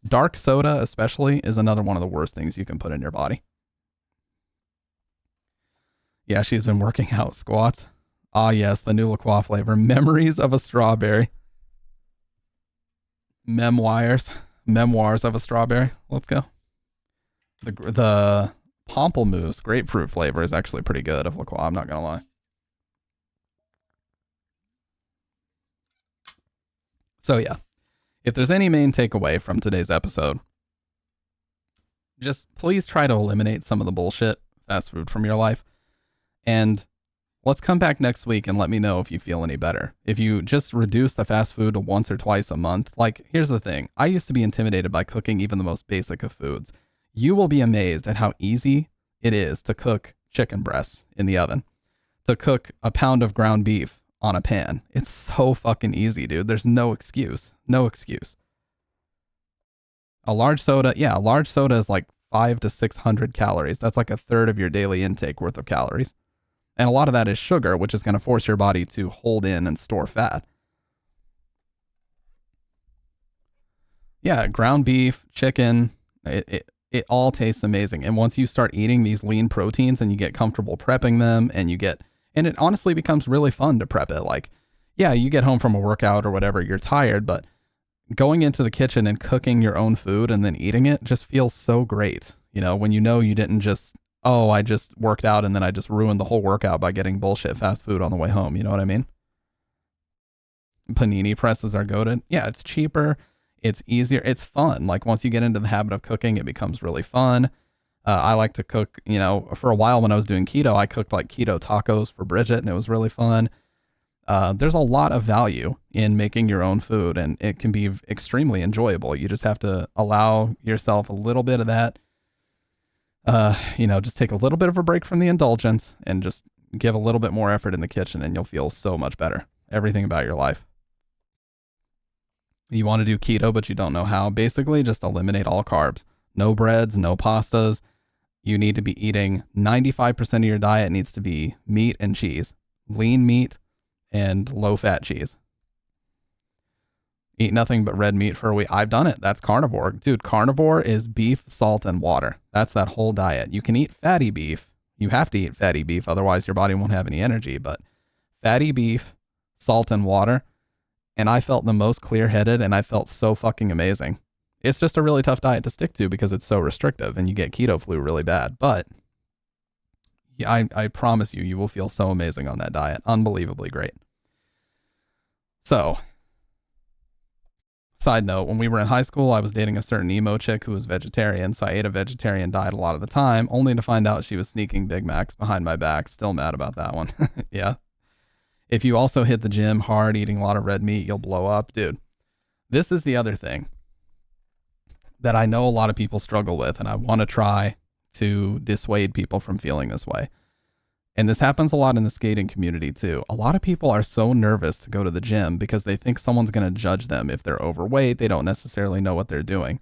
[SPEAKER 1] Dark soda especially is another one of the worst things you can put in your body. Yeah, she's been working out squats. Ah, yes, the new La Croix flavor. Memories of a Strawberry. Memoirs of a Strawberry. Let's go. The Pamplemousse grapefruit flavor is actually pretty good of La Croix, I'm not going to lie. So yeah, if there's any main takeaway from today's episode, just please try to eliminate some of the bullshit fast food from your life. And let's come back next week and let me know if you feel any better. If you just reduce the fast food to once or twice a month, like, here's the thing. I used to be intimidated by cooking even the most basic of foods. You will be amazed at how easy it is to cook chicken breasts in the oven, to cook a pound of ground beef on a pan. It's so fucking easy, dude. There's no excuse. No excuse. A large soda is like 500 to 600 calories. That's like a third of your daily intake worth of calories. And a lot of that is sugar, which is going to force your body to hold in and store fat. Yeah, ground beef, chicken, it all tastes amazing. And once you start eating these lean proteins and you get comfortable prepping them and it honestly becomes really fun to prep it. Like, yeah, you get home from a workout or whatever, you're tired, but going into the kitchen and cooking your own food and then eating it just feels so great. You know, when you didn't just, oh, I just worked out and then I just ruined the whole workout by getting bullshit fast food on the way home. You know what I mean? Panini presses are goated. Yeah, it's cheaper. It's easier. It's fun. Like, once you get into the habit of cooking, it becomes really fun. I like to cook, for a while when I was doing keto, I cooked like keto tacos for Bridget and it was really fun. There's a lot of value in making your own food and it can be extremely enjoyable. You just have to allow yourself a little bit of that, just take a little bit of a break from the indulgence and just give a little bit more effort in the kitchen and you'll feel so much better. Everything about your life. You want to do keto, but you don't know how. Basically, just eliminate all carbs. No breads, no pastas. You need to be eating 95% of your diet needs to be meat and cheese. Lean meat and low-fat cheese. Eat nothing but red meat for a week. I've done it. That's carnivore. Dude, carnivore is beef, salt, and water. That's that whole diet. You can eat fatty beef. You have to eat fatty beef, otherwise your body won't have any energy. But fatty beef, salt, and water. And I felt the most clear-headed, and I felt so fucking amazing. It's just a really tough diet to stick to because it's so restrictive, and you get keto flu really bad. But yeah, I promise you will feel so amazing on that diet. Unbelievably great. So, side note, when we were in high school, I was dating a certain emo chick who was vegetarian, so I ate a vegetarian diet a lot of the time, only to find out she was sneaking Big Macs behind my back. Still mad about that one. Yeah. If you also hit the gym hard, eating a lot of red meat, you'll blow up. Dude, this is the other thing that I know a lot of people struggle with, and I want to try to dissuade people from feeling this way. And this happens a lot in the skating community too. A lot of people are so nervous to go to the gym because they think someone's going to judge them if they're overweight. They don't necessarily know what they're doing.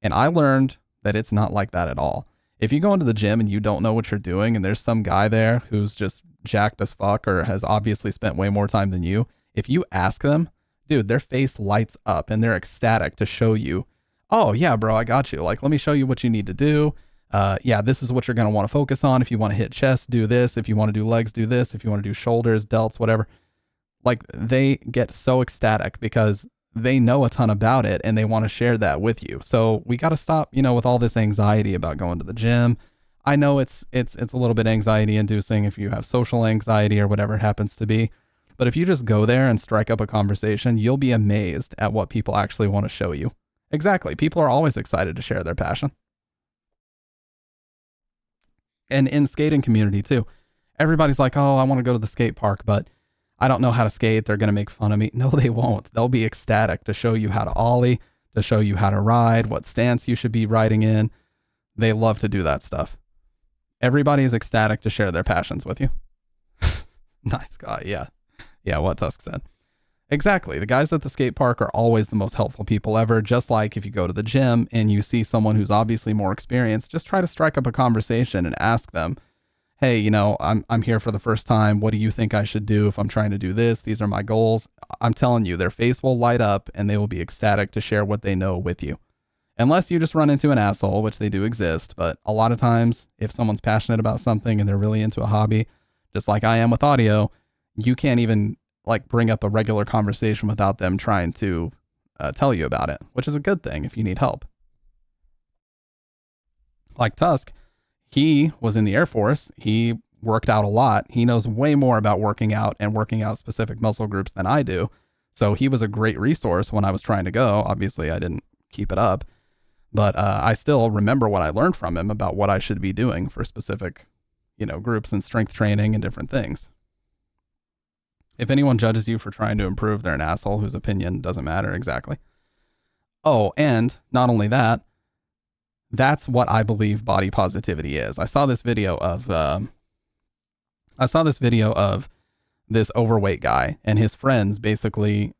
[SPEAKER 1] And I learned that it's not like that at all. If you go into the gym and you don't know what you're doing and there's some guy there who's just jacked as fuck or has obviously spent way more time than you, if you ask them, dude, their face lights up and they're ecstatic to show you, oh yeah, bro, I got you. Like, let me show you what you need to do. Yeah, this is what you're going to want to focus on. If you want to hit chest, do this. If you want to do legs, do this. If you want to do shoulders, delts, whatever. Like, they get so ecstatic because they know a ton about it and they want to share that with you. So we got to stop, with all this anxiety about going to the gym. I know it's a little bit anxiety inducing if you have social anxiety or whatever it happens to be. But if you just go there and strike up a conversation, you'll be amazed at what people actually want to show you. Exactly. People are always excited to share their passion. And in skating community too, everybody's like, oh, I want to go to the skate park, but I don't know how to skate. They're going to make fun of me. No, they won't. They'll be ecstatic to show you how to ollie, to show you how to ride, what stance you should be riding in. They love to do that stuff. Everybody is ecstatic to share their passions with you. Nice guy. Yeah. Yeah, what Tusk said. Exactly. The guys at the skate park are always the most helpful people ever. Just like if you go to the gym and you see someone who's obviously more experienced, just try to strike up a conversation and ask them, hey, I'm here for the first time. What do you think I should do if I'm trying to do this? These are my goals. I'm telling you, their face will light up and they will be ecstatic to share what they know with you. Unless you just run into an asshole, which they do exist. But a lot of times, if someone's passionate about something and they're really into a hobby, just like I am with audio, you can't even like bring up a regular conversation without them trying to tell you about it, which is a good thing if you need help. Like Tusk, he was in the Air Force. He worked out a lot. He knows way more about working out and working out specific muscle groups than I do. So he was a great resource when I was trying to go. Obviously, I didn't keep it up, but I still remember what I learned from him about what I should be doing for specific, groups and strength training and different things. If anyone judges you for trying to improve, they're an asshole whose opinion doesn't matter. Exactly. Oh, and not only that, that's what I believe body positivity is. I saw this video of this overweight guy, and his friends basically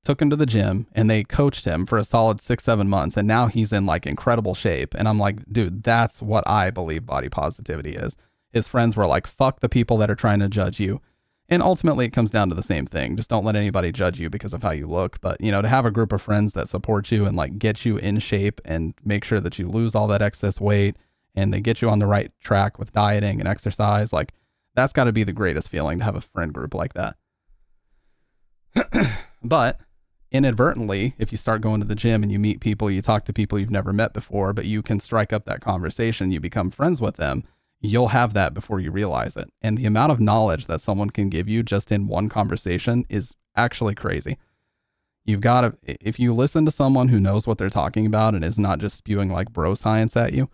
[SPEAKER 1] took him to the gym and they coached him for a solid 6-7 months. And now he's in like incredible shape. And I'm like, dude, that's what I believe body positivity is. His friends were like, fuck the people that are trying to judge you. And ultimately it comes down to the same thing. Just don't let anybody judge you because of how you look. But, to have a group of friends that support you and like get you in shape and make sure that you lose all that excess weight and they get you on the right track with dieting and exercise, like that's got to be the greatest feeling to have a friend group like that. But inadvertently, if you start going to the gym and you meet people, you talk to people you've never met before, but you can strike up that conversation, you become friends with them, you'll have that before you realize it. And the amount of knowledge that someone can give you just in one conversation is actually crazy. You've got to, if you listen to someone who knows what they're talking about and is not just spewing like bro science at you,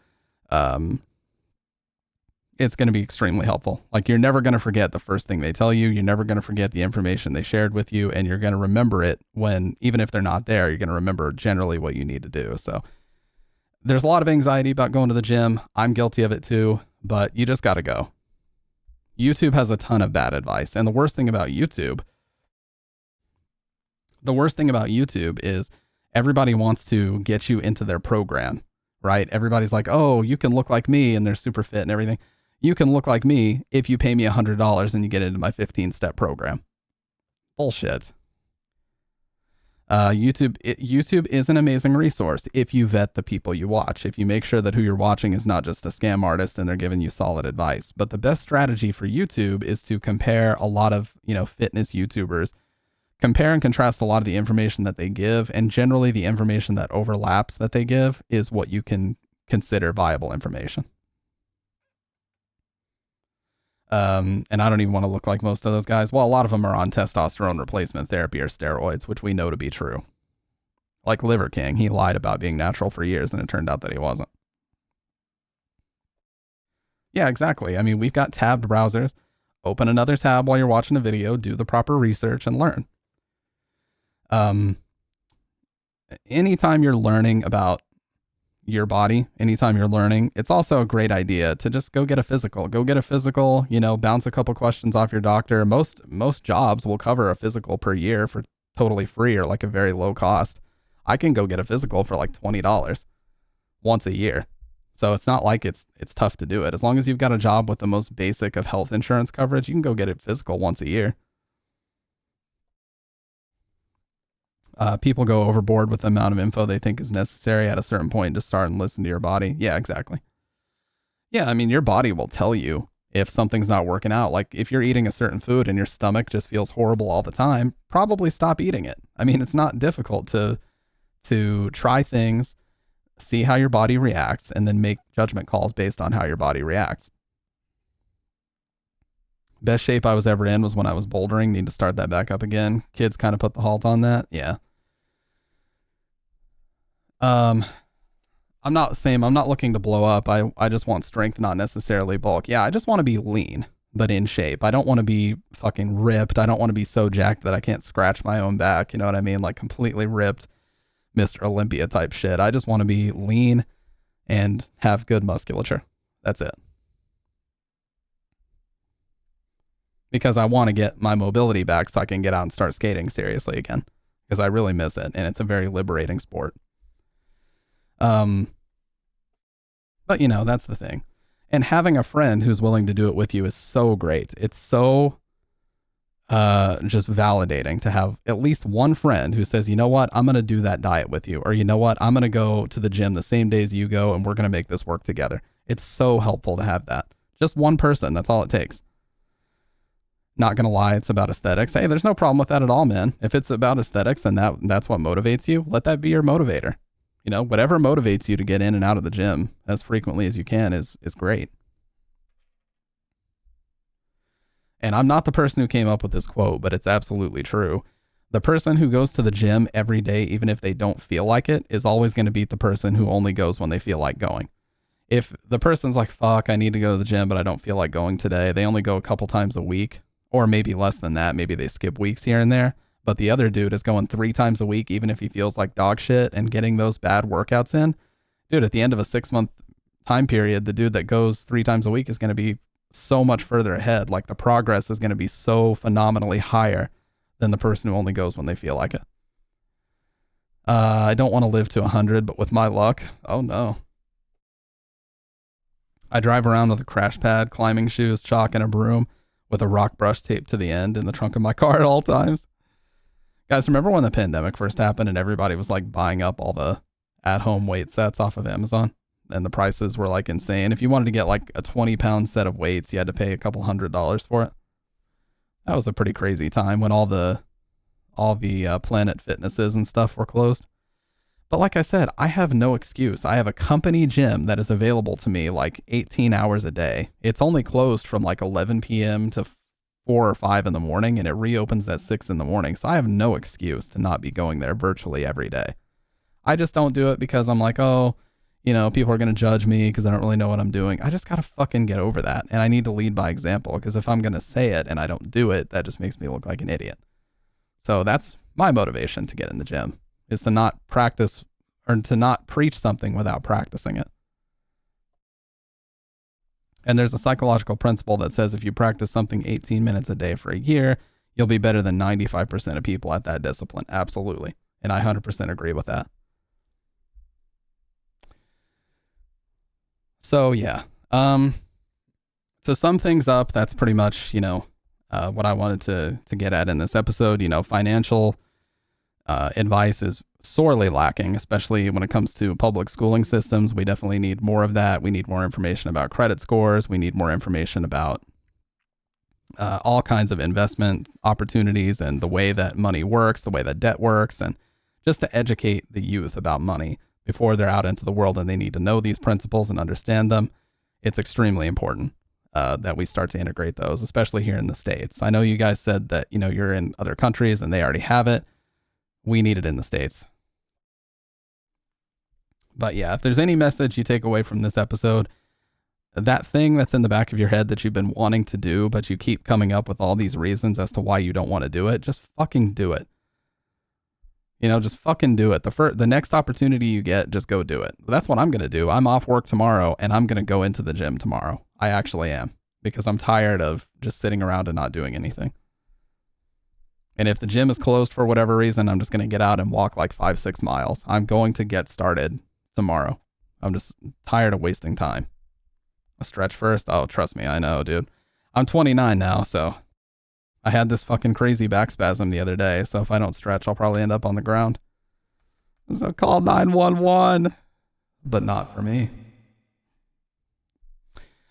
[SPEAKER 1] it's going to be extremely helpful. Like you're never going to forget the first thing they tell you. You're never going to forget the information they shared with you, and you're going to remember it when, even if they're not there, you're going to remember generally what you need to do. So there's a lot of anxiety about going to the gym. I'm guilty of it too, but you just got to go. YouTube has a ton of bad advice. And the worst thing about YouTube is everybody wants to get you into their program, right? Everybody's like, oh, you can look like me, and they're super fit and everything. You can look like me if you pay me $100 and you get into my 15-step program. Bullshit. YouTube is an amazing resource if you vet the people you watch. If you make sure that who you're watching is not just a scam artist and they're giving you solid advice. But the best strategy for YouTube is to compare a lot of, fitness YouTubers, compare and contrast a lot of the information that they give, and generally the information that overlaps that they give is what you can consider viable information. And I don't even want to look like most of those guys. Well, a lot of them are on testosterone replacement therapy or steroids, which we know to be true. Like Liver King, he lied about being natural for years, and it turned out that he wasn't. Yeah, exactly. I mean, we've got tabbed browsers. Open another tab while you're watching a video, do the proper research, and learn. Anytime you're learning about your body, anytime you're learning, it's also a great idea to just go get a physical. Bounce a couple questions off your doctor. Most jobs will cover a physical per year for totally free or like a very low cost. I can go get a physical for like $20 once a year. So it's not like it's tough to do it. As long as you've got a job with the most basic of health insurance coverage, you can go get a physical once a year. People go overboard with the amount of info they think is necessary at a certain point. Just start and listen to your body. Yeah, exactly. Yeah, I mean, your body will tell you if something's not working out. Like if you're eating a certain food and your stomach just feels horrible all the time, probably stop eating it. I mean, it's not difficult to try things, see how your body reacts, and then make judgment calls based on how your body reacts. Best shape I was ever in was when I was bouldering. Need to start that back up again. Kids kind of put the halt on that. Yeah. I'm not looking to blow up. I just want strength, not necessarily bulk. Yeah, I just want to be lean, but in shape. I don't want to be fucking ripped. I don't want to be so jacked that I can't scratch my own back. You know what I mean? Like completely ripped, Mr. Olympia type shit. I just want to be lean and have good musculature. That's it. Because I want to get my mobility back so I can get out and start skating seriously again. Because I really miss it, and it's a very liberating sport. But that's the thing. And having a friend who's willing to do it with you is so great. It's so just validating to have at least one friend who says, you know what, I'm going to do that diet with you. Or you know what, I'm going to go to the gym the same days you go, and we're going to make this work together. It's so helpful to have that. Just one person, that's all it takes. Not going to lie, it's about aesthetics. Hey, there's no problem with that at all, man. If it's about aesthetics and that's what motivates you, let that be your motivator. You know, whatever motivates you to get in and out of the gym as frequently as you can is great. And I'm not the person who came up with this quote, but it's absolutely true. The person who goes to the gym every day, even if they don't feel like it, is always going to beat the person who only goes when they feel like going. If the person's like, fuck, I need to go to the gym, but I don't feel like going today, they only go a couple times a week, or maybe less than that. Maybe they skip weeks here and there. But the other dude is going 3 times a week, even if he feels like dog shit, and getting those bad workouts in. Dude, at the end of a 6-month time period, the dude that goes 3 times a week is going to be so much further ahead. Like, the progress is going to be so phenomenally higher than the person who only goes when they feel like it. I don't want to live to 100, but with my luck, oh no. I drive around with a crash pad, climbing shoes, chalk, and a broom with a rock brush taped to the end in the trunk of my car at all times. Guys, remember when the pandemic first happened and everybody was like buying up all the at-home weight sets off of Amazon? And the prices were like insane. If you wanted to get like a 20-pound set of weights, you had to pay a couple $100s for it. That was a pretty crazy time when all the Planet Fitnesses and stuff were closed. But like I said, I have no excuse. I have a company gym that is available to me like 18 hours a day. It's only closed from like 11 p.m. to 4 or 5 in the morning, and it reopens at 6 in the morning. So I have no excuse to not be going there virtually every day. I just don't do it because I'm like, oh, you know, people are going to judge me because I don't really know what I'm doing. I just got to fucking get over that. And I need to lead by example, because if I'm going to say it and I don't do it, that just makes me look like an idiot. So that's my motivation to get in the gym, is to not practice or to not preach something without practicing it. And there's a psychological principle that says if you practice something 18 minutes a day for a year, you'll be better than 95% of people at that discipline. Absolutely. And I 100% agree with that. So yeah, to sum things up, that's pretty much, you know, what I wanted to get at in this episode. You know, financial advice is sorely lacking, especially when it comes to public schooling systems. We definitely need more of that. We need more information about credit scores. We need more information about all kinds of investment opportunities and the way that money works, the way that debt works, and just to educate the youth about money before they're out into the world and they need to know these principles and understand them. It's extremely important that we start to integrate those, especially here in the States. I know you guys said that, you know, you're in other countries and they already have it. We need it in the States. But yeah, if there's any message you take away from this episode, that thing that's in the back of your head that you've been wanting to do, but you keep coming up with all these reasons as to why you don't want to do it, just fucking do it. You know, just fucking do it. The next opportunity you get, just go do it. That's what I'm going to do. I'm off work tomorrow and I'm going to go into the gym tomorrow. I actually am, because I'm tired of just sitting around and not doing anything. And if the gym is closed for whatever reason, I'm just going to get out and walk like 5-6 miles. I'm going to get started tomorrow. I'm just tired of wasting time. A stretch first? Oh, trust me, I know, dude. I'm 29 now, so I had this fucking crazy back spasm the other day, so if I don't stretch, I'll probably end up on the ground. So call 911, but not for me.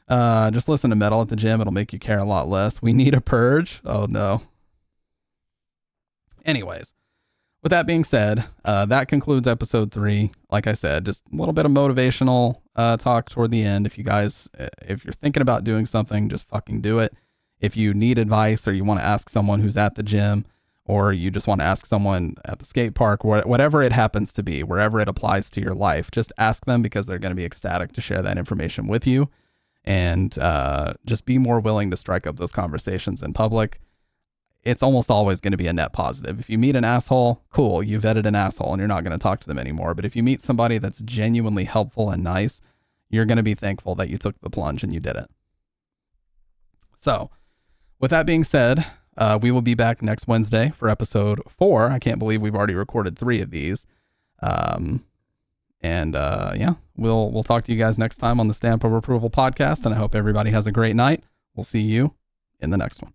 [SPEAKER 1] Just listen to metal at the gym. It'll make you care a lot less. We need a purge. Oh no. Anyways, with that being said, that concludes episode 3. Like I said, just a little bit of motivational talk toward the end. If you guys, if you're thinking about doing something, just fucking do it. If you need advice or you want to ask someone who's at the gym, or you just want to ask someone at the skate park, whatever it happens to be, wherever it applies to your life, just ask them, because they're going to be ecstatic to share that information with you. And just be more willing to strike up those conversations in public. It's almost always going to be a net positive. If you meet an asshole, cool, you vetted an asshole and you're not going to talk to them anymore. But if you meet somebody that's genuinely helpful and nice, you're going to be thankful that you took the plunge and you did it. So with that being said, we will be back next Wednesday for episode 4. I can't believe we've already recorded 3 of these. Yeah, we'll talk to you guys next time on the Stamp of Approval podcast. And I hope everybody has a great night. We'll see you in the next one.